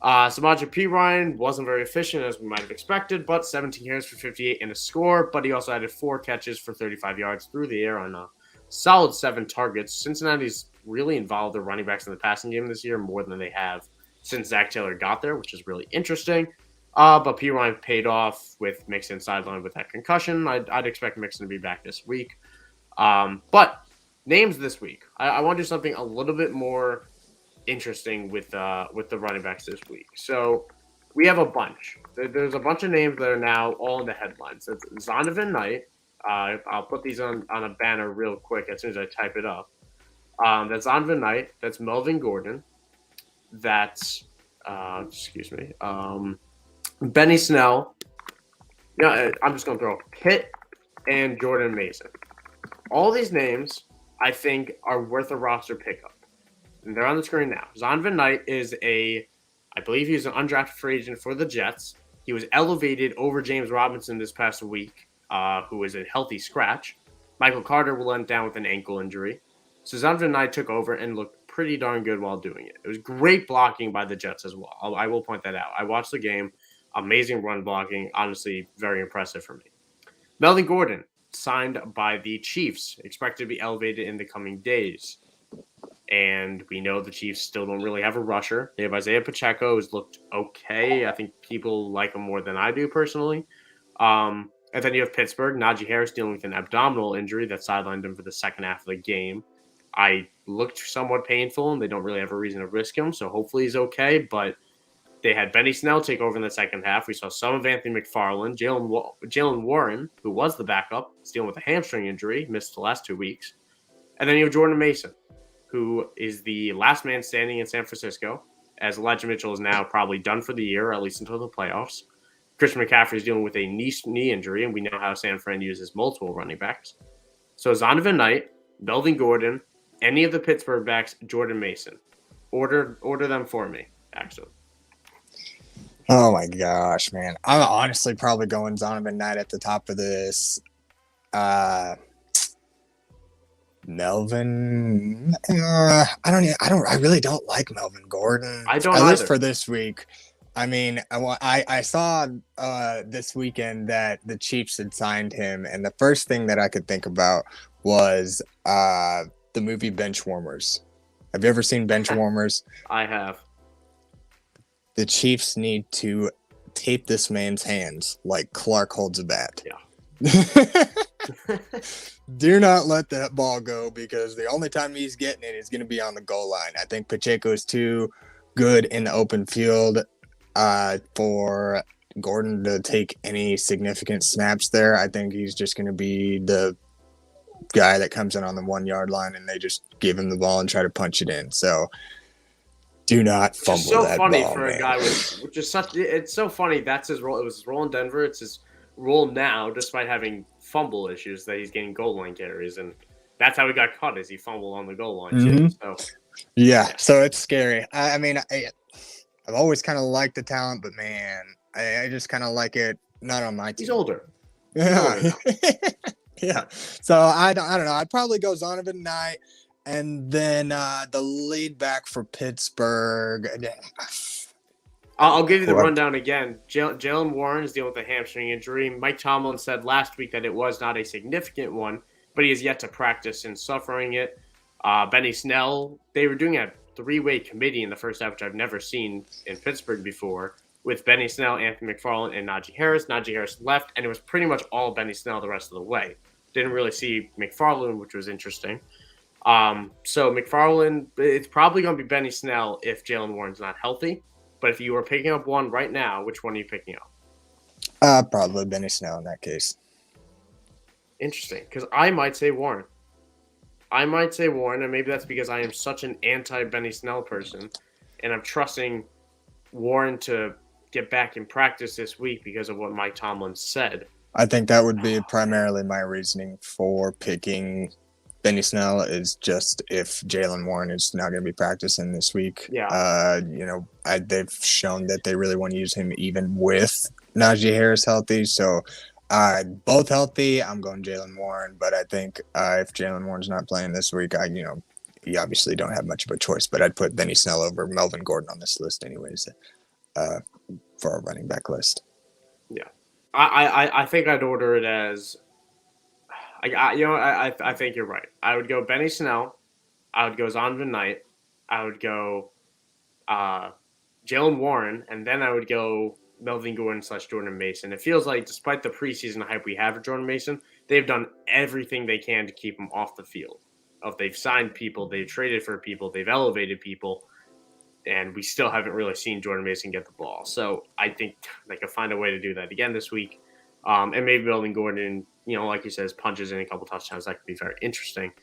Samaje Perine wasn't very efficient as we might have expected, but 17 carries for 58 and a score. But he also added 4 catches for 35 yards through the air on a solid 7 targets. Cincinnati's really involved their running backs in the passing game this year more than they have since Zach Taylor got there, which is really interesting. But Perine paid off with Mixon sidelined with that concussion. I'd expect Mixon to be back this week. But names this week. I want to do something a little bit more interesting with the running backs this week. So we have a bunch. There's a bunch of names that are now all in the headlines. It's Zonovan Knight. I'll put these on a banner real quick as soon as I type it up. That's Zonovan Knight. That's Melvin Gordon. That's Benny Snell. Yeah, I'm just gonna throw Pitt and Jordan Mason. All these names I think are worth a roster pickup. And they're on the screen now. Zonovan Knight is I believe he's an undrafted free agent for the Jets. He was elevated over James Robinson this past week, who was a healthy scratch. Michael Carter went down with an ankle injury. So Zonovan Knight took over and looked pretty darn good while doing it. It was great blocking by the Jets as well. I will point that out. I watched the game. Amazing run blocking. Honestly, very impressive for me. Melvin Gordon, signed by the Chiefs, expected to be elevated in the coming days. And we know the Chiefs still don't really have a rusher. They have Isaiah Pacheco, who's looked okay. I think people like him more than I do personally. And then you have Pittsburgh. Najee Harris dealing with an abdominal injury that sidelined him for the second half of the game. I looked somewhat painful, and they don't really have a reason to risk him, so hopefully he's okay. But they had Benny Snell take over in the second half. We saw some of Anthony McFarland. Jalen Warren, who was the backup, is dealing with a hamstring injury, missed the last 2 weeks. And then you have Jordan Mason, who is the last man standing in San Francisco, as Elijah Mitchell is now probably done for the year, or at least until the playoffs. Christian McCaffrey is dealing with a knee injury, and we know how San Fran uses multiple running backs. So Zonovan Knight, Melvin Gordon, any of the Pittsburgh backs, Jordan Mason. Order them for me, actually. Oh my gosh, man! I'm honestly probably going Zonovan Knight at the top of this. Melvin, I really don't like Melvin Gordon. I don't at either. Least for this week. I mean, I saw this weekend that the Chiefs had signed him, and the first thing that I could think about was the movie Benchwarmers. Have you ever seen Benchwarmers? I have. The Chiefs need to tape this man's hands like Clark holds a bat. Yeah. Do not let that ball go, because the only time he's getting it is going to be on the goal line. I think Pacheco is too good in the open field for Gordon to take any significant snaps there. I think he's just going to be the guy that comes in on the 1 yard line and they just give him the ball and try to punch it in. So do not fumble that ball. It's so funny for a guy with just such. It's so funny. That's his role. It was his role in Denver. It's his role now, despite having fumble issues, that he's getting goal line carries, and that's how he got caught. Is he fumbled on the goal line? Mm-hmm. So yeah, so it's scary. I mean, I've always kind of liked the talent, but man, I just kind of like it not on my team. He's older. Yeah, yeah. So I don't know. I'd probably go Zonovan Knight. And then the lead back for Pittsburgh. I'll give you the rundown again. Jalen Warren is dealing with a hamstring injury. Mike Tomlin said last week that it was not a significant one, but he has yet to practice since suffering it. Benny Snell, they were doing a 3-way committee in the first half, which I've never seen in Pittsburgh before, with Benny Snell, Anthony McFarland, and Najee Harris. Najee Harris left, and it was pretty much all Benny Snell the rest of the way. Didn't really see McFarland, which was interesting. So McFarland, it's probably going to be Benny Snell if Jalen Warren's not healthy. But if you were picking up one right now, which one are you picking up? Probably Benny Snell in that case. Interesting, because I might say Warren. And maybe that's because I am such an anti-Benny Snell person, and I'm trusting Warren to get back in practice this week because of what Mike Tomlin said. I think that would be primarily my reasoning for picking Benny Snell, is just if Jalen Warren is not going to be practicing this week. Yeah. They've shown that they really want to use him even with Najee Harris healthy. So both healthy, I'm going Jalen Warren. But I think if Jalen Warren's not playing this week, you obviously don't have much of a choice. But I'd put Benny Snell over Melvin Gordon on this list anyways. for our running back list. Yeah, I think I'd order it as. I think you're right. I would go Benny Snell. I would go Zonovan Knight. I would go Jalen Warren, and then I would go Melvin Gordon / Jordan Mason. It feels like, despite the preseason hype we have for Jordan Mason, they've done everything they can to keep him off the field. They've signed people, they've traded for people, they've elevated people, and we still haven't really seen Jordan Mason get the ball. So I think they could find a way to do that again this week. And maybe Melvin Gordon, like you said, punches in a couple touchdowns. That could be very interesting.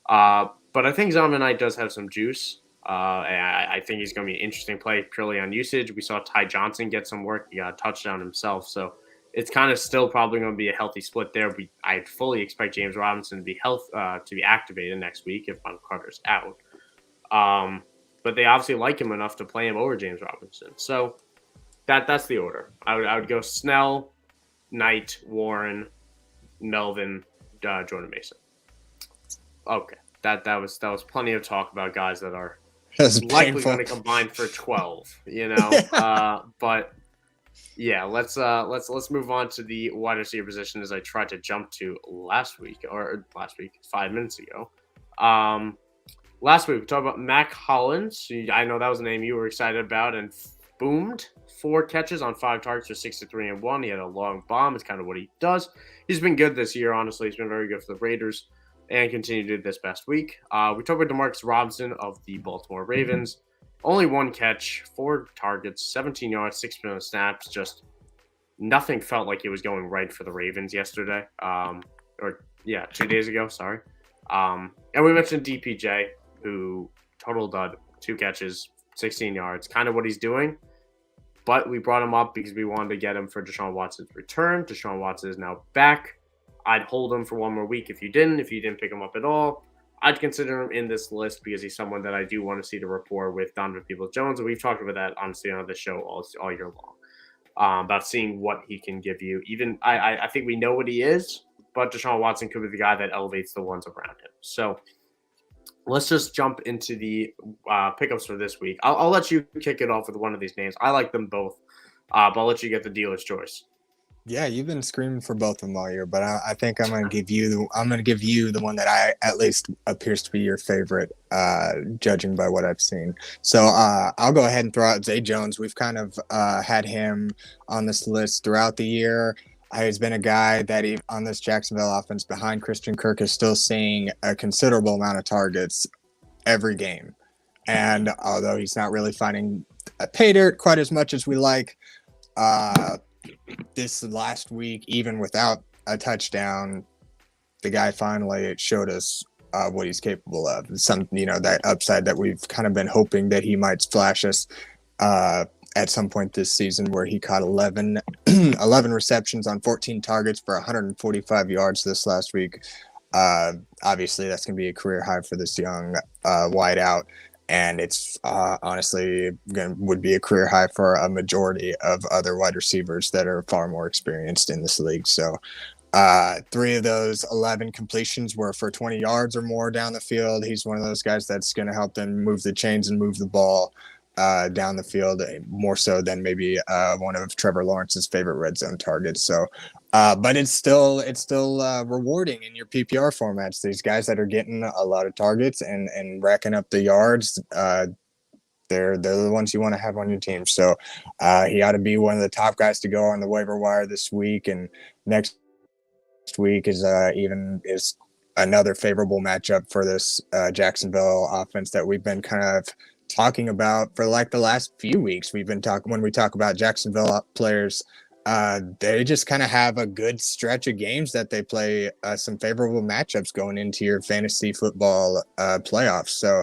But I think Zonovan Knight does have some juice. And I think he's going to be an interesting play purely on usage. We saw Ty Johnson get some work. He got a touchdown himself. So it's kind of still probably going to be a healthy split there. I fully expect James Robinson to be activated next week if Michael Carter's out. But they obviously like him enough to play him over James Robinson. So that's the order. I would go Snell, Knight, Warren, Melvin, Jordan Mason. Okay. That was plenty of talk about guys that are likely going to combine for 12, but yeah, let's move on to the wide receiver position as I tried to jump to last week, 5 minutes ago. Last week we talked about Mac Hollins. I know that was a name you were excited about, and boomed 4 catches on 5 targets for 63 and 1. He had a long bomb. It's kind of what he does. He's been good this year, honestly. He's been very good for the Raiders and continued to do this past week. We talked about Demarcus Robinson of the Baltimore Ravens. Only 1 catch, 4 targets, 17 yards, 6% snaps. Just nothing felt like it was going right for the Ravens yesterday. 2 days ago, sorry. And we mentioned DPJ, who total dud, 2 catches, 16 yards, kind of what he's doing. But we brought him up because we wanted to get him for Deshaun Watson's return. Deshaun Watson is now back. I'd hold him for 1 more week if you didn't pick him up at all. I'd consider him in this list because he's someone that I do want to see the rapport with Donovan Peoples-Jones. And we've talked about that, honestly, on the show all year long, about seeing what he can give you. Even I think we know what he is, but Deshaun Watson could be the guy that elevates the ones around him. So let's just jump into the pickups for this week. I'll let you kick it off with one of these names. I like them both, but I'll let you get the dealer's choice. Yeah, you've been screaming for both of them all year, but I think I'm gonna give you the one that I at least appears to be your favorite, judging by what I've seen. So I'll go ahead and throw out Zay Jones. We've kind of had him on this list throughout the year. He's been a guy that on this Jacksonville offense behind Christian Kirk is still seeing a considerable amount of targets every game. And although he's not really finding pay dirt quite as much as we like, this last week, even without a touchdown, the guy finally showed us what he's capable of. That upside that we've kind of been hoping that he might flash us at some point this season, where he caught 11 receptions on 14 targets for 145 yards this last week. Obviously, that's going to be a career high for this young wideout. And it's honestly would be a career high for a majority of other wide receivers that are far more experienced in this league. So 3 of those 11 completions were for 20 yards or more down the field. He's one of those guys that's going to help them move the chains and move the ball down the field, more so than maybe one of Trevor Lawrence's favorite red zone targets. So, but it's still rewarding in your PPR formats. These guys that are getting a lot of targets and racking up the yards, they're the ones you want to have on your team. So he ought to be one of the top guys to go on the waiver wire this week, and next week is another favorable matchup for this Jacksonville offense that we've been kind of talking about for like the last few weeks. We've been talking, when we talk about Jacksonville players, they just kind of have a good stretch of games that they play some favorable matchups going into your fantasy football playoffs. So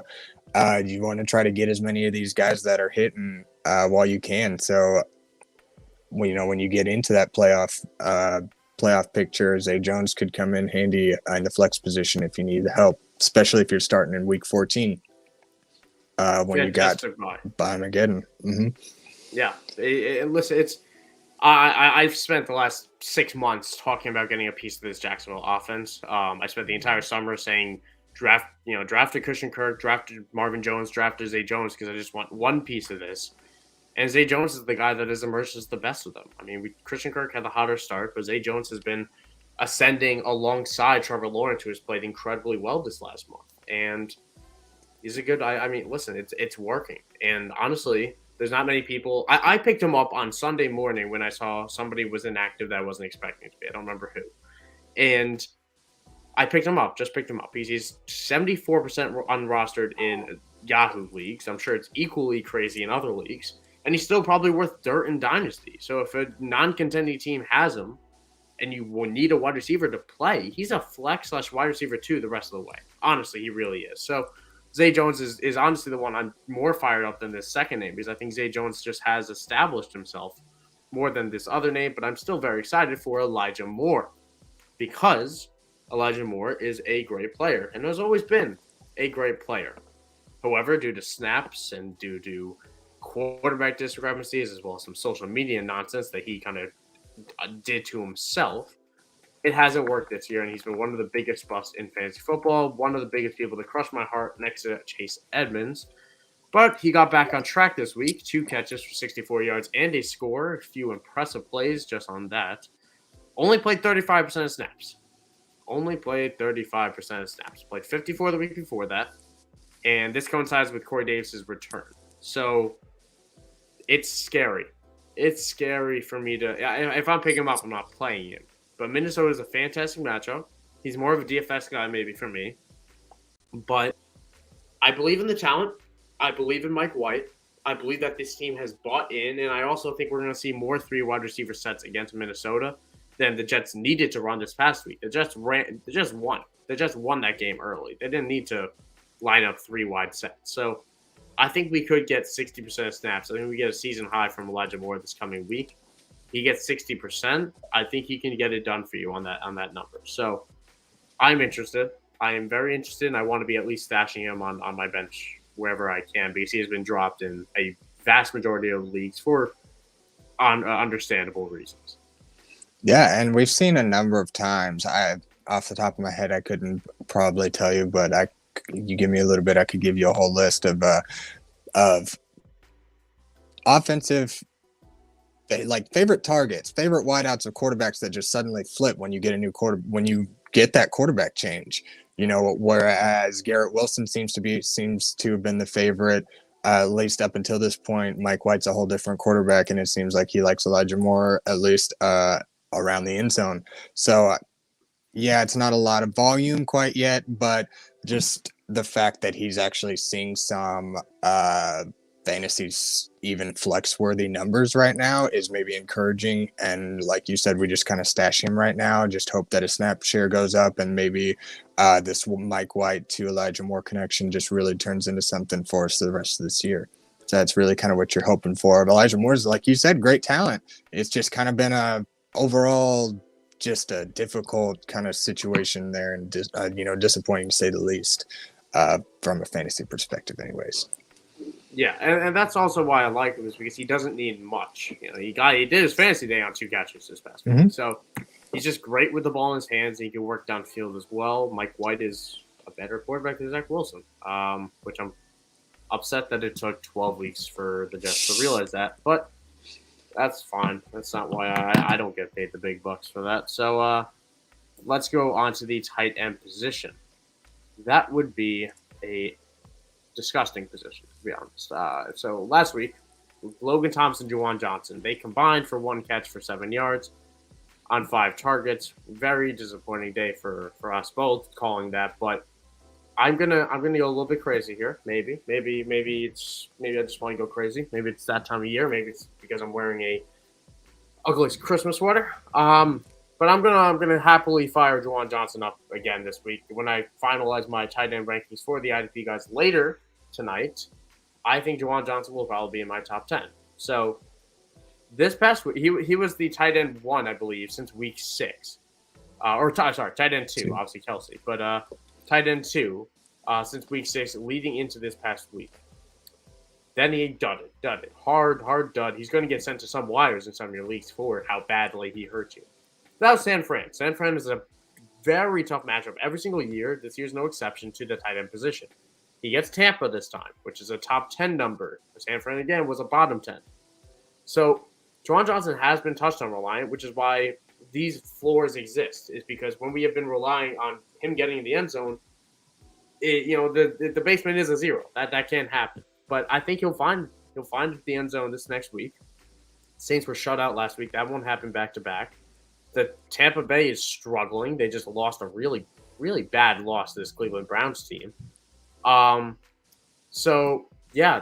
you want to try to get as many of these guys that are hitting while you can. So when you get into that playoff picture, Zay Jones could come in handy in the flex position if you need the help, especially if you're starting in week 14. When you got Armageddon. Mm-hmm. Yeah. Listen, I've spent the last 6 months talking about getting a piece of this Jacksonville offense. I spent the entire summer saying drafted Christian Kirk, drafted Marvin Jones, drafted Zay Jones, because I just want one piece of this. And Zay Jones is the guy that has emerged as the best of them. I mean, Christian Kirk had the hotter start, but Zay Jones has been ascending alongside Trevor Lawrence, who has played incredibly well this last month. And he's a good. I mean, listen, it's working. And honestly, there's not many people. I picked him up on Sunday morning when I saw somebody was inactive that I wasn't expecting to be. I don't remember who. And I picked him up. Just picked him up. He's 74% unrostered in Yahoo leagues. I'm sure it's equally crazy in other leagues. And he's still probably worth dirt in Dynasty. So if a non-contending team has him and you will need a wide receiver to play, he's a flex / wide receiver too the rest of the way. Honestly, he really is. So Zay Jones is honestly the one I'm more fired up than this second name because I think Zay Jones just has established himself more than this other name. But I'm still very excited for Elijah Moore because Elijah Moore is a great player and has always been a great player. However, due to snaps and due to quarterback discrepancies as well as some social media nonsense that he kind of did to himself, it hasn't worked this year, and he's been one of the biggest busts in fantasy football, one of the biggest people to crush my heart next to Chase Edmonds. But he got back on track this week, 2 catches for 64 yards and a score, a few impressive plays just on that. Only played 35% of snaps. Only played 35% of snaps. Played 54 the week before that, and this coincides with Corey Davis's return. So it's scary. It's scary for me to – if I'm picking him up, I'm not playing him. But Minnesota is a fantastic matchup. He's more of a DFS guy maybe for me. But I believe in the talent. I believe in Mike White. I believe that this team has bought in. And I also think we're going to see more 3 wide receiver sets against Minnesota than the Jets needed to run this past week. The Jets won. The Jets won that game early. They didn't need to line up 3 wide sets. So I think we could get 60% of snaps. I think we get a season high from Elijah Moore this coming week. He gets 60%. I think he can get it done for you on that number. So I'm interested. I am very interested, and I want to be at least stashing him on my bench wherever I can because he has been dropped in a vast majority of leagues for understandable reasons. Yeah, and we've seen a number of times. Off the top of my head, I couldn't probably tell you, but you give me a little bit, I could give you a whole list of offensive, like favorite targets, favorite wideouts of quarterbacks that just suddenly flip when you get a new when you get that quarterback change. You know, whereas Garrett Wilson seems to have been the favorite, at least up until this point. Mike White's a whole different quarterback, and it seems like he likes Elijah Moore at least around the end zone. So yeah, it's not a lot of volume quite yet, but just the fact that he's actually seeing some fantasy even flex worthy numbers right now is maybe encouraging. And like you said, we just kind of stash him right now. Just hope that his snap share goes up and maybe this Mike White to Elijah Moore connection just really turns into something for us the rest of this year. So that's really kind of what you're hoping for. But Elijah Moore is, like you said, great talent. It's just kind of been overall just a difficult kind of situation there and disappointing to say the least from a fantasy perspective anyways. Yeah, and that's also why I like him is because he doesn't need much. You know, he did his fantasy day on 2 catches this past week. So he's just great with the ball in his hands. And he can work downfield as well. Mike White is a better quarterback than Zach Wilson, which I'm upset that it took 12 weeks for the Jets to realize that. But that's fine. That's not why I don't get paid the big bucks for that. So let's go on to the tight end position. That would be a disgusting position, to be honest. So last week, Logan Thompson, Juwan Johnson, they combined for 1 catch for 7 yards on 5 targets. Very disappointing day for us both calling that, but I'm gonna go a little bit crazy here. Maybe I just want to go crazy. Maybe it's that time of year. Maybe it's because I'm wearing a ugly Christmas sweater. But I'm gonna happily fire Juwan Johnson up again this week when I finalize my tight end rankings for the IDP guys later tonight. I think Juwan Johnson will probably be in my top 10. So this past week, he was the tight end 1, I believe, since week 6. Tight end 2, obviously Kelsey, but tight end 2 since week 6, leading into this past week. Then he dudded. Hard dud. He's going to get sent to some wires in some of your leagues for how badly he hurt you. That was San Fran. San Fran is a very tough matchup every single year. This year's no exception to the tight end position. He gets Tampa this time, which is a top 10 number. San Fran, again, was a bottom 10. So Juwan Johnson has been touchdown reliant, which is why these floors exist. Is because when we have been relying on him getting in the end zone, the basement is a zero. That can't happen. But I think he'll find the end zone this next week. Saints were shut out last week. That won't happen back to back. The Tampa Bay is struggling. They just lost a really, really bad loss to this Cleveland Browns team. So yeah,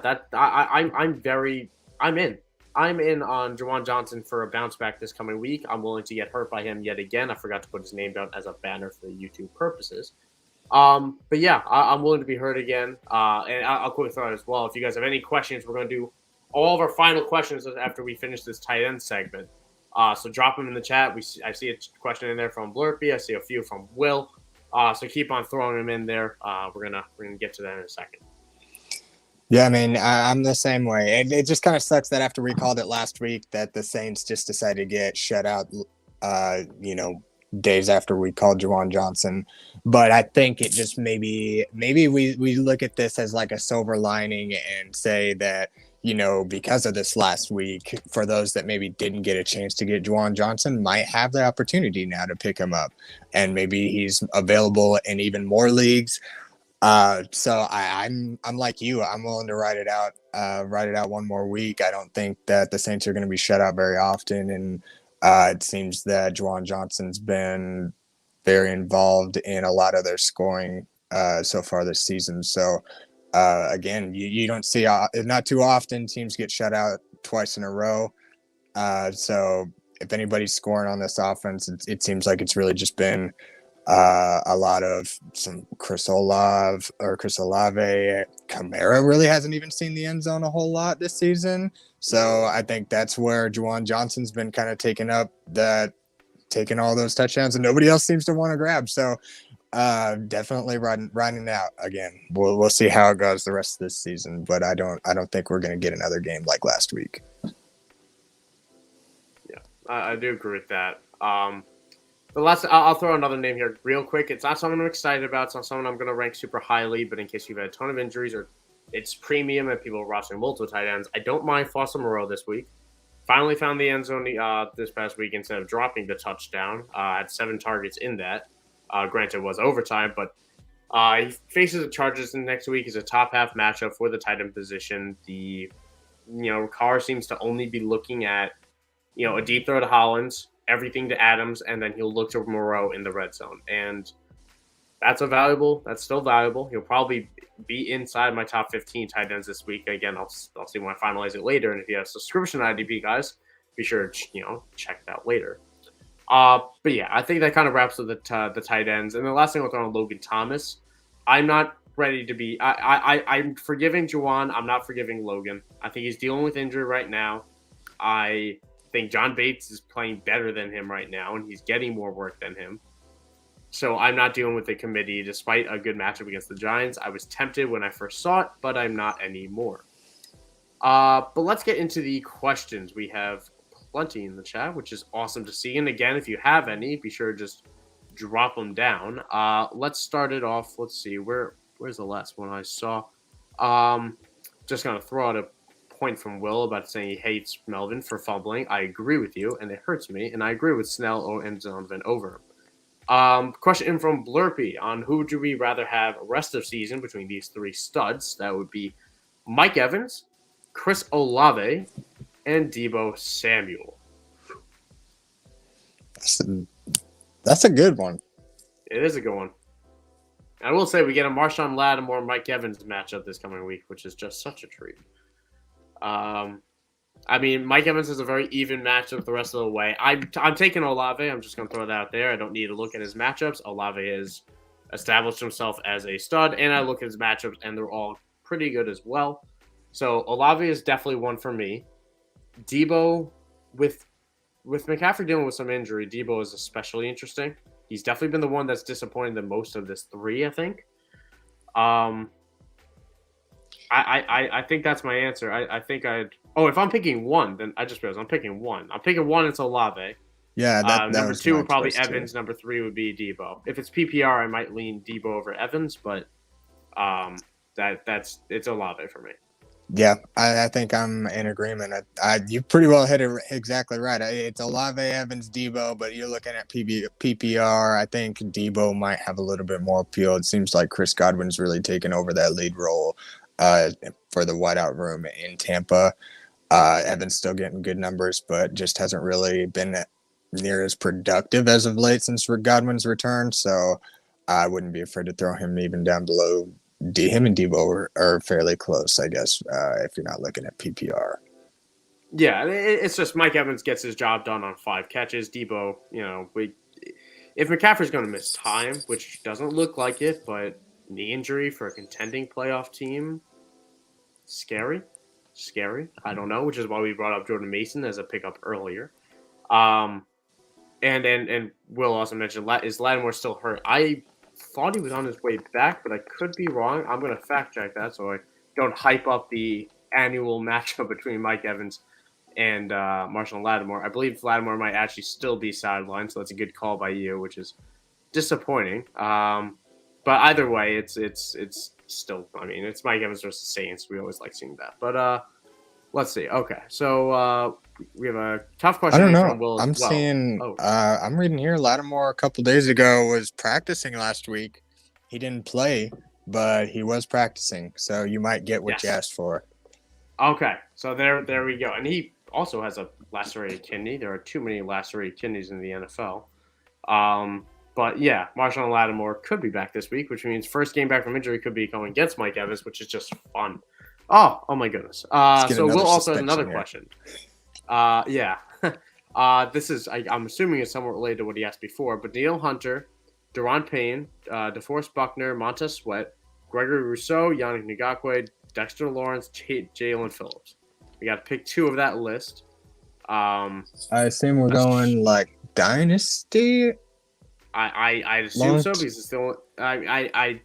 I'm in. I'm in on Juwan Johnson for a bounce back this coming week. I'm willing to get hurt by him yet again. I forgot to put his name down as a banner for the YouTube purposes. But yeah, I'm willing to be hurt again. And I'll quickly throw it as well. If you guys have any questions, we're going to do all of our final questions after we finish this tight end segment. So drop them in the chat. I see a question in there from Blurpy. I see a few from Will. So keep on throwing them in there. We're gonna get to that in a second. Yeah, I mean, I'm the same way. It just kind of sucks that after we called it last week that the Saints just decided to get shut out, days after we called Juwan Johnson. But I think it just maybe we look at this as like a silver lining and say that, because of this last week, for those that maybe didn't get a chance to get Juwan Johnson, might have the opportunity now to pick him up. And maybe he's available in even more leagues. So I'm like you. I'm willing to ride it out one more week. I don't think that the Saints are going to be shut out very often, and it seems that Juwan Johnson's been very involved in a lot of their scoring so far this season. So again, you don't see not too often teams get shut out twice in a row. So if anybody's scoring on this offense, it seems like it's really just been a lot of some Chris Olave. Kamara really hasn't even seen the end zone a whole lot this season. So I think that's where Juwan Johnson's been kind of taking all those touchdowns, and nobody else seems to want to grab. So definitely riding out again. We'll see how it goes the rest of this season, but I don't think we're going to get another game like last week. Yeah, I do agree with that. I'll throw another name here real quick. It's not someone I'm excited about. It's not someone I'm going to rank super highly, but in case you've had a ton of injuries or it's premium and people are rostering multiple tight ends, I don't mind Foster Moreau this week. Finally found the end zone this past week instead of dropping the touchdown. Had 7 targets in that. Granted, it was overtime, but he faces the Chargers next week. Is a top half matchup for the tight end position. Carr seems to only be looking at, a deep throw to Hollins, everything to Adams, and then he'll look to Moreau in the red zone. And that's still valuable. He'll probably be inside my top 15 tight ends this week. Again, I'll see when I finalize it later. And if you have a subscription to IDP Guys, be sure to, check that later. But yeah, I think that kind of wraps up the tight ends. And the last thing I'll throw on Logan Thomas. I'm not ready to be. I'm forgiving Juwan. I'm not forgiving Logan. I think he's dealing with injury right now. I think John Bates is playing better than him right now, and he's getting more work than him. So I'm not dealing with the committee, despite a good matchup against the Giants. I was tempted when I first saw it, but I'm not anymore. But let's get into the questions. We have plenty in the chat, which is awesome to see. And again, if you have any, be sure to just drop them down. Let's start it off. Let's see. Where's the last one I saw? Just going to throw out a point from Will about saying he hates Melvin for fumbling. I agree with you, and it hurts me. And I agree with Snell and Donovan over him. Question in from Blurpy on who do we rather have rest of season between these 3 studs? That would be Mike Evans, Chris Olave, and Deebo Samuel. That's a good one. It is a good one. I will say we get a Marshawn Lattimore Mike Evans matchup this coming week, which is just such a treat. Mike Evans is a very even matchup the rest of the way. I'm taking Olave. I'm just going to throw that out there. I don't need to look at his matchups. Olave has established himself as a stud, and I look at his matchups, and they're all pretty good as well. So Olave is definitely one for me. Deebo, with McCaffrey dealing with some injury, Deebo is especially interesting. He's definitely been the one that's disappointed the most of this 3, I think. I think that's my answer. I think if I'm picking one, then I just realized I'm picking one. I'm picking one, it's Olave. Yeah, that number 2 would probably Evans. Too. Number 3 would be Deebo. If it's PPR, I might lean Deebo over Evans, but it's Olave for me. Yeah, I think I'm in agreement. You pretty well hit it exactly right. It's Olave, Evans, Debo, but you're looking at PPR. I think Debo might have a little bit more appeal. It seems like Chris Godwin's really taken over that lead role uh, for the wideout room in Tampa. Evans still getting good numbers, but just hasn't really been near as productive as of late since Godwin's return. So I wouldn't be afraid to throw him even down below. Him and Debo are fairly close, I guess, if you're not looking at PPR. Yeah, it's just Mike Evans gets his job done on 5 catches. Debo, if McCaffrey's going to miss time, which doesn't look like it, but knee injury for a contending playoff team, scary. I don't know, which is why we brought up Jordan Mason as a pickup earlier. Um, and Will also mentioned, is Lattimore still hurt? I thought he was on his way back, but I could be wrong. I'm going to fact check that so I don't hype up the annual matchup between Mike Evans and Marshall Lattimore. I believe Lattimore might actually still be sidelined, so that's a good call by you, which is disappointing. But either way, it's still. I mean, it's Mike Evans versus Saints. We always like seeing that. But let's see. Okay, so we have a tough question I don't know. from Will as I'm well. seeing. I'm reading here. Lattimore a couple days ago was practicing last week. He didn't play, but he was practicing. So you might get what you asked for. Okay, so there we go. And he also has a lacerated kidney. There are too many lacerated kidneys in the NFL. But yeah, Marshawn Lattimore could be back this week, which means first game back from injury could be going against Mike Evans, which is just fun. Oh my goodness. So Will also has another question. Yeah. This is I'm assuming it's somewhat related to what he asked before, but Neil Hunter, Deron Payne, DeForest Buckner, Montez Sweat, Gregory Rousseau, Yannick Ngakoue, Dexter Lawrence, Jalen Phillips. We got to pick 2 of that list. I assume we're going like dynasty. I assume so because it's still I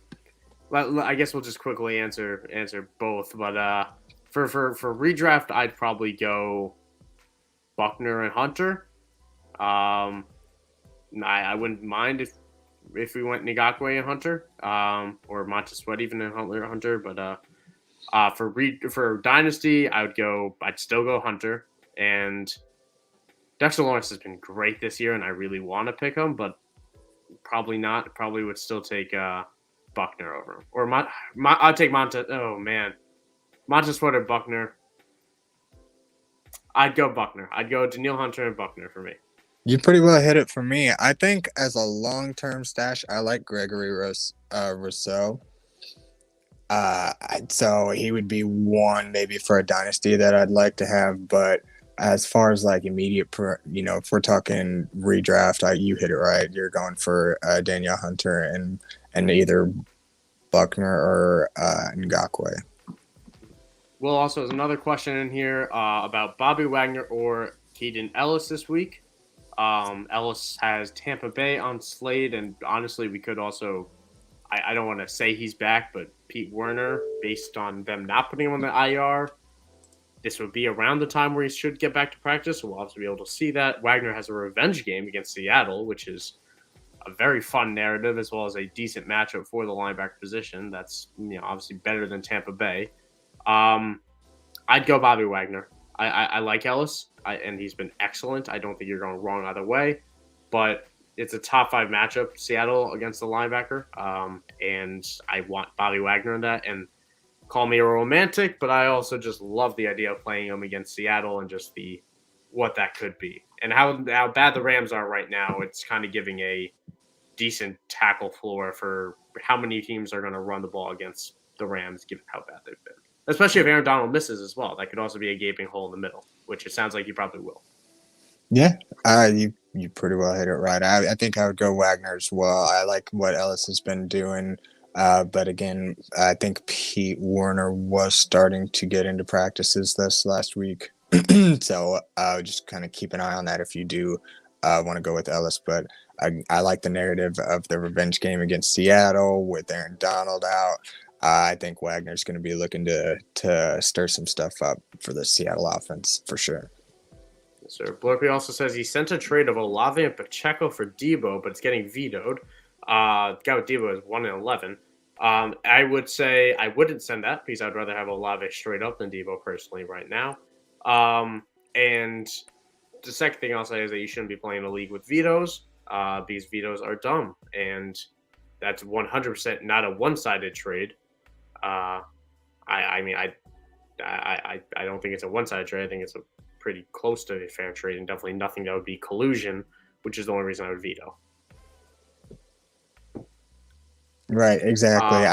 guess we'll just quickly answer both. But for redraft, I'd probably go Buckner and Hunter. I wouldn't mind if we went Ngakoue and Hunter, or Montez Sweat even and Hunter. But for Dynasty, I'd still go Hunter. And Dexter Lawrence has been great this year, and I really want to pick him, but probably not. Probably would still take Buckner over him. Or I'd take Montez. Oh man, Montez Sweat or Buckner. I'd go Buckner. I'd go Daniil Hunter and Buckner for me. You pretty well hit it for me. I think as a long-term stash, I like Gregory Rousseau. So he would be one maybe for a dynasty that I'd like to have. But as far as like immediate, if we're talking redraft, you hit it right. You're going for Daniel Hunter and either Buckner or Ngakoue. Will also has another question in here about Bobby Wagner or Keaton Ellis this week. Ellis has Tampa Bay on Slade, and honestly, we could also. I don't want to say he's back, but Pete Werner, based on them not putting him on the IR, this would be around the time where he should get back to practice, so we'll have to be able to see that. Wagner has a revenge game against Seattle, which is a very fun narrative, as well as a decent matchup for the linebacker position. That's obviously better than Tampa Bay. I'd go Bobby Wagner. I like Ellis, and he's been excellent. I don't think you're going wrong either way, but it's a top 5 matchup, Seattle against the linebacker, and I want Bobby Wagner in that. And call me a romantic, but I also just love the idea of playing him against Seattle and just what that could be. And how bad the Rams are right now, it's kind of giving a decent tackle floor for how many teams are going to run the ball against the Rams, given how bad they've been. Especially if Aaron Donald misses as well. That could also be a gaping hole in the middle, which it sounds like you probably will. Yeah, you pretty well hit it right. I think I would go Wagner as well. I like what Ellis has been doing. But again, I think Pete Werner was starting to get into practices this last week. So just kind of keep an eye on that if you do want to go with Ellis. But I like the narrative of the revenge game against Seattle with Aaron Donald out. I think Wagner's going to be looking to stir some stuff up for the Seattle offense for sure. Yes, sir. Blurpy also says he sent a trade of Olave and Pacheco for Debo, but it's getting vetoed. Guy with Debo is 1-11. I would say I wouldn't send that because I'd rather have Olave straight up than Debo personally right now. And the second thing I'll say is that you shouldn't be playing a league with vetoes because vetoes are dumb, and that's 100% not a one-sided trade. I mean, I don't think it's a one-sided trade. I think it's a pretty close to a fair trade, and definitely nothing that would be collusion, which is the only reason I would veto. Right, exactly.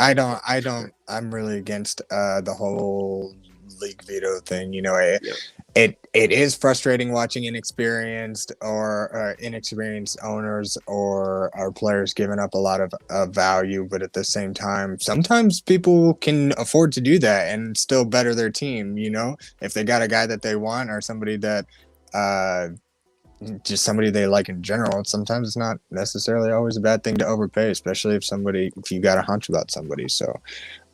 I'm really against the whole league veto thing. It is frustrating watching inexperienced owners or our players giving up a lot of value, but at the same time, sometimes people can afford to do that and still better their team. If they got a guy that they want or somebody that just somebody they like in general, sometimes it's not necessarily always a bad thing to overpay, especially if you got a hunch about somebody. So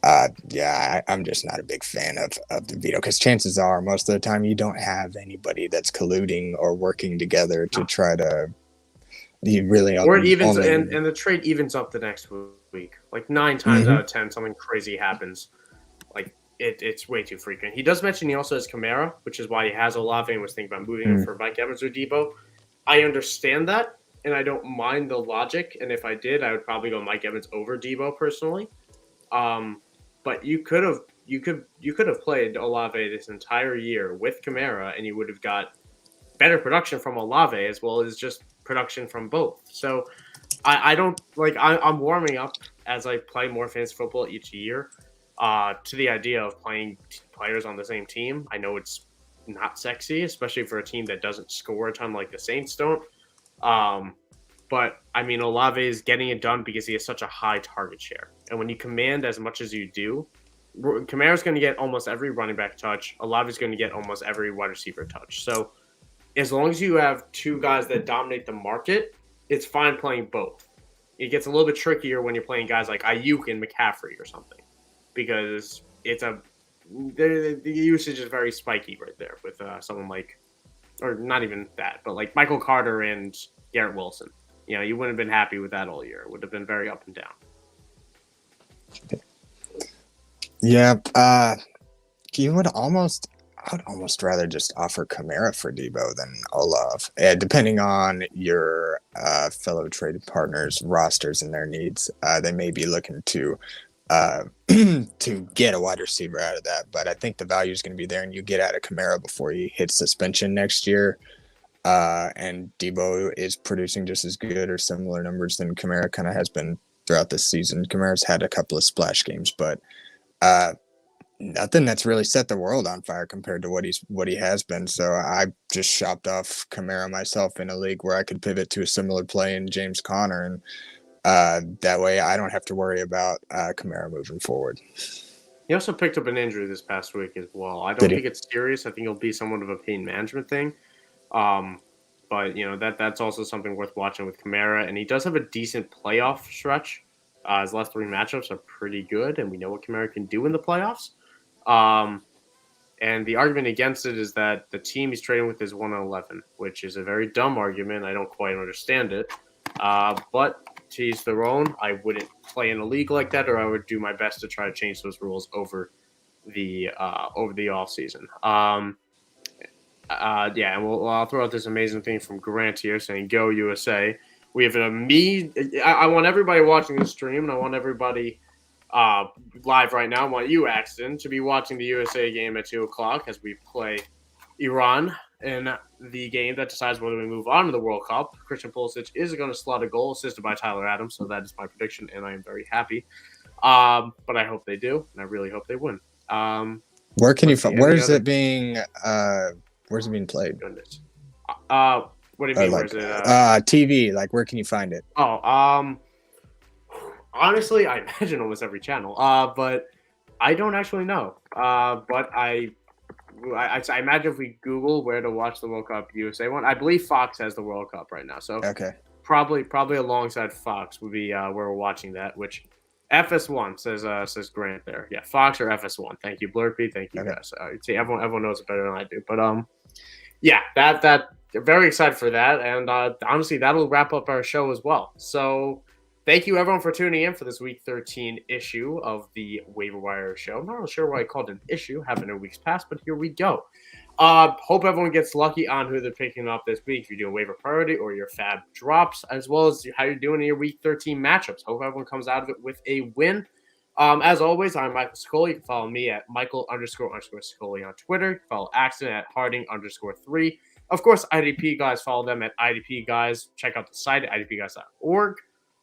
I'm just not a big fan of the veto because chances are most of the time you don't have anybody that's colluding or working together to try to or it evens and the trade evens up the next week. Like 9 times out of 10 something crazy happens. Like it's way too frequent. He does mention he also has Kamara, which is why he has Olave and was thinking about moving him for Mike Evans or Debo. I understand that, and I don't mind the logic. And if I did, I would probably go Mike Evans over Debo personally. But you could have played Olave this entire year with Kamara, and you would have got better production from Olave as well as just production from both. So I don't like. I'm warming up as I play more fantasy football each year to the idea of playing players on the same team. I know it's not sexy, especially for a team that doesn't score a ton like the Saints don't. But I mean, Olave is getting it done because he has such a high target share. And when you command as much as you do, Kamara's going to get almost every running back touch. Olave is going to get almost every wide receiver touch. So as long as you have two guys that dominate the market, it's fine playing both. It gets a little bit trickier when you're playing guys like Ayuk and McCaffrey or something, because the usage is very spiky right there with someone like, or not even that, but like Michael Carter and Garrett Wilson. You wouldn't have been happy with that all year. It would have been very up and down. Yeah. I would almost rather just offer Kamara for Debo than Olave, depending on your fellow traded partners' rosters and their needs. They may be looking to to get a wide receiver out of that, but I think the value is going to be there, and you get out of Kamara before he hits suspension next year. And Debo is producing just as good or similar numbers than Kamara kind of has been throughout this season. Kamara's had a couple of splash games, but nothing that's really set the world on fire compared to what he has been. So I just shopped off Kamara myself in a league where I could pivot to a similar play in James Conner, and that way I don't have to worry about Kamara moving forward. He also picked up an injury this past week as well. I don't think it's serious. I think it'll be somewhat of a pain management thing. But that's also something worth watching with Kamara, and he does have a decent playoff stretch. His last 3 matchups are pretty good, and we know what Kamara can do in the playoffs. And the argument against it is that the team he's trading with is 1-11, which is a very dumb argument. I don't quite understand it. But to each their own. I wouldn't play in a league like that, or I would do my best to try to change those rules over the off season. And I'll throw out this amazing thing from Grant here saying, "Go USA." We have I want everybody watching the stream, and I want everybody live right now. I want you, Axton, to be watching the USA game at 2:00 as we play Iran in the game that decides whether we move on to the World Cup. Christian Pulisic is going to slot a goal assisted by Tyler Adams, so that is my prediction, and I am very happy. But I hope they do, and I really hope they win. Where can you find? Where's it being played? Goodness. What do you mean? Like, where's it? TV. Like, where can you find it? Honestly, I imagine almost every channel. But I don't actually know. But I imagine if we Google where to watch the World Cup USA one, I believe Fox has the World Cup right now. So okay, probably alongside Fox would be where we're watching that. Which FS1 says Grant there. Yeah, Fox or FS1. Thank you, Blurpy. Thank you guys. See, everyone knows it better than I do. But yeah, that very excited for that, and honestly, that'll wrap up our show as well. So thank you everyone for tuning in for this week 13 issue of the Waiver Wire show. I'm not really sure why I called it an issue, happened in weeks past, but here we go. Hope everyone gets lucky on who they're picking up this week. If you're doing waiver priority or your fab drops, as well as how you're doing in your week 13 matchups. Hope everyone comes out of it with a win. As always, I'm Michael Sicoli. You can follow me at Michael__Sicoli on Twitter. You can follow Axton at Harding_3. Of course, IDP guys, follow them at IDP Guys. Check out the site at IDPGuys.org.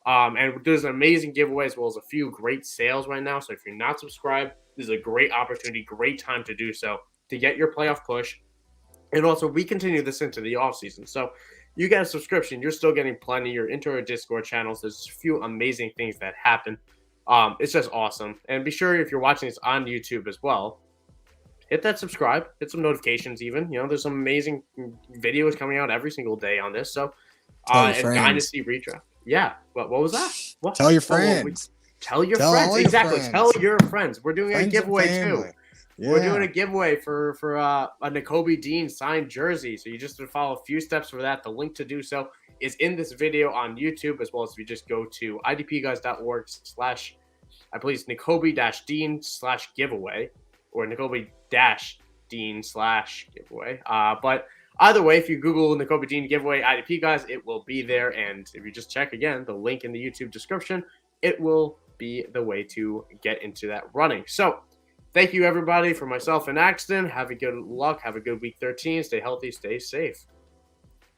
And there's an amazing giveaway as well as a few great sales right now. So if you're not subscribed, this is a great opportunity, great time to do so to get your playoff push. And also, we continue this into the offseason. So you get a subscription, you're still getting plenty. You're into our Discord channels. There's a few amazing things that happen. It's just awesome. And be sure, if you're watching this on YouTube as well, hit that subscribe, hit some notifications even. There's some amazing videos coming out every single day on this. So, and Dynasty Redraft. Yeah. What was that? What? Tell your friends. Tell your friends. Exactly. Tell your friends. We're doing a giveaway too. Yeah. We're doing a giveaway for a Nakobe Dean signed jersey. So you just have to follow a few steps for that. The link to do so is in this video on YouTube, as well as if you just go to idpguys.org/ I believe it's Nakobe-Dean/giveaway or Nakobe-Dean/giveaway. But either way, if you Google Nakobe Dean giveaway IDP guys, it will be there. And if you just check again, the link in the YouTube description, it will be the way to get into that running. So thank you, everybody, for myself and Axton. Have a good luck. Have a good week 13. Stay healthy. Stay safe.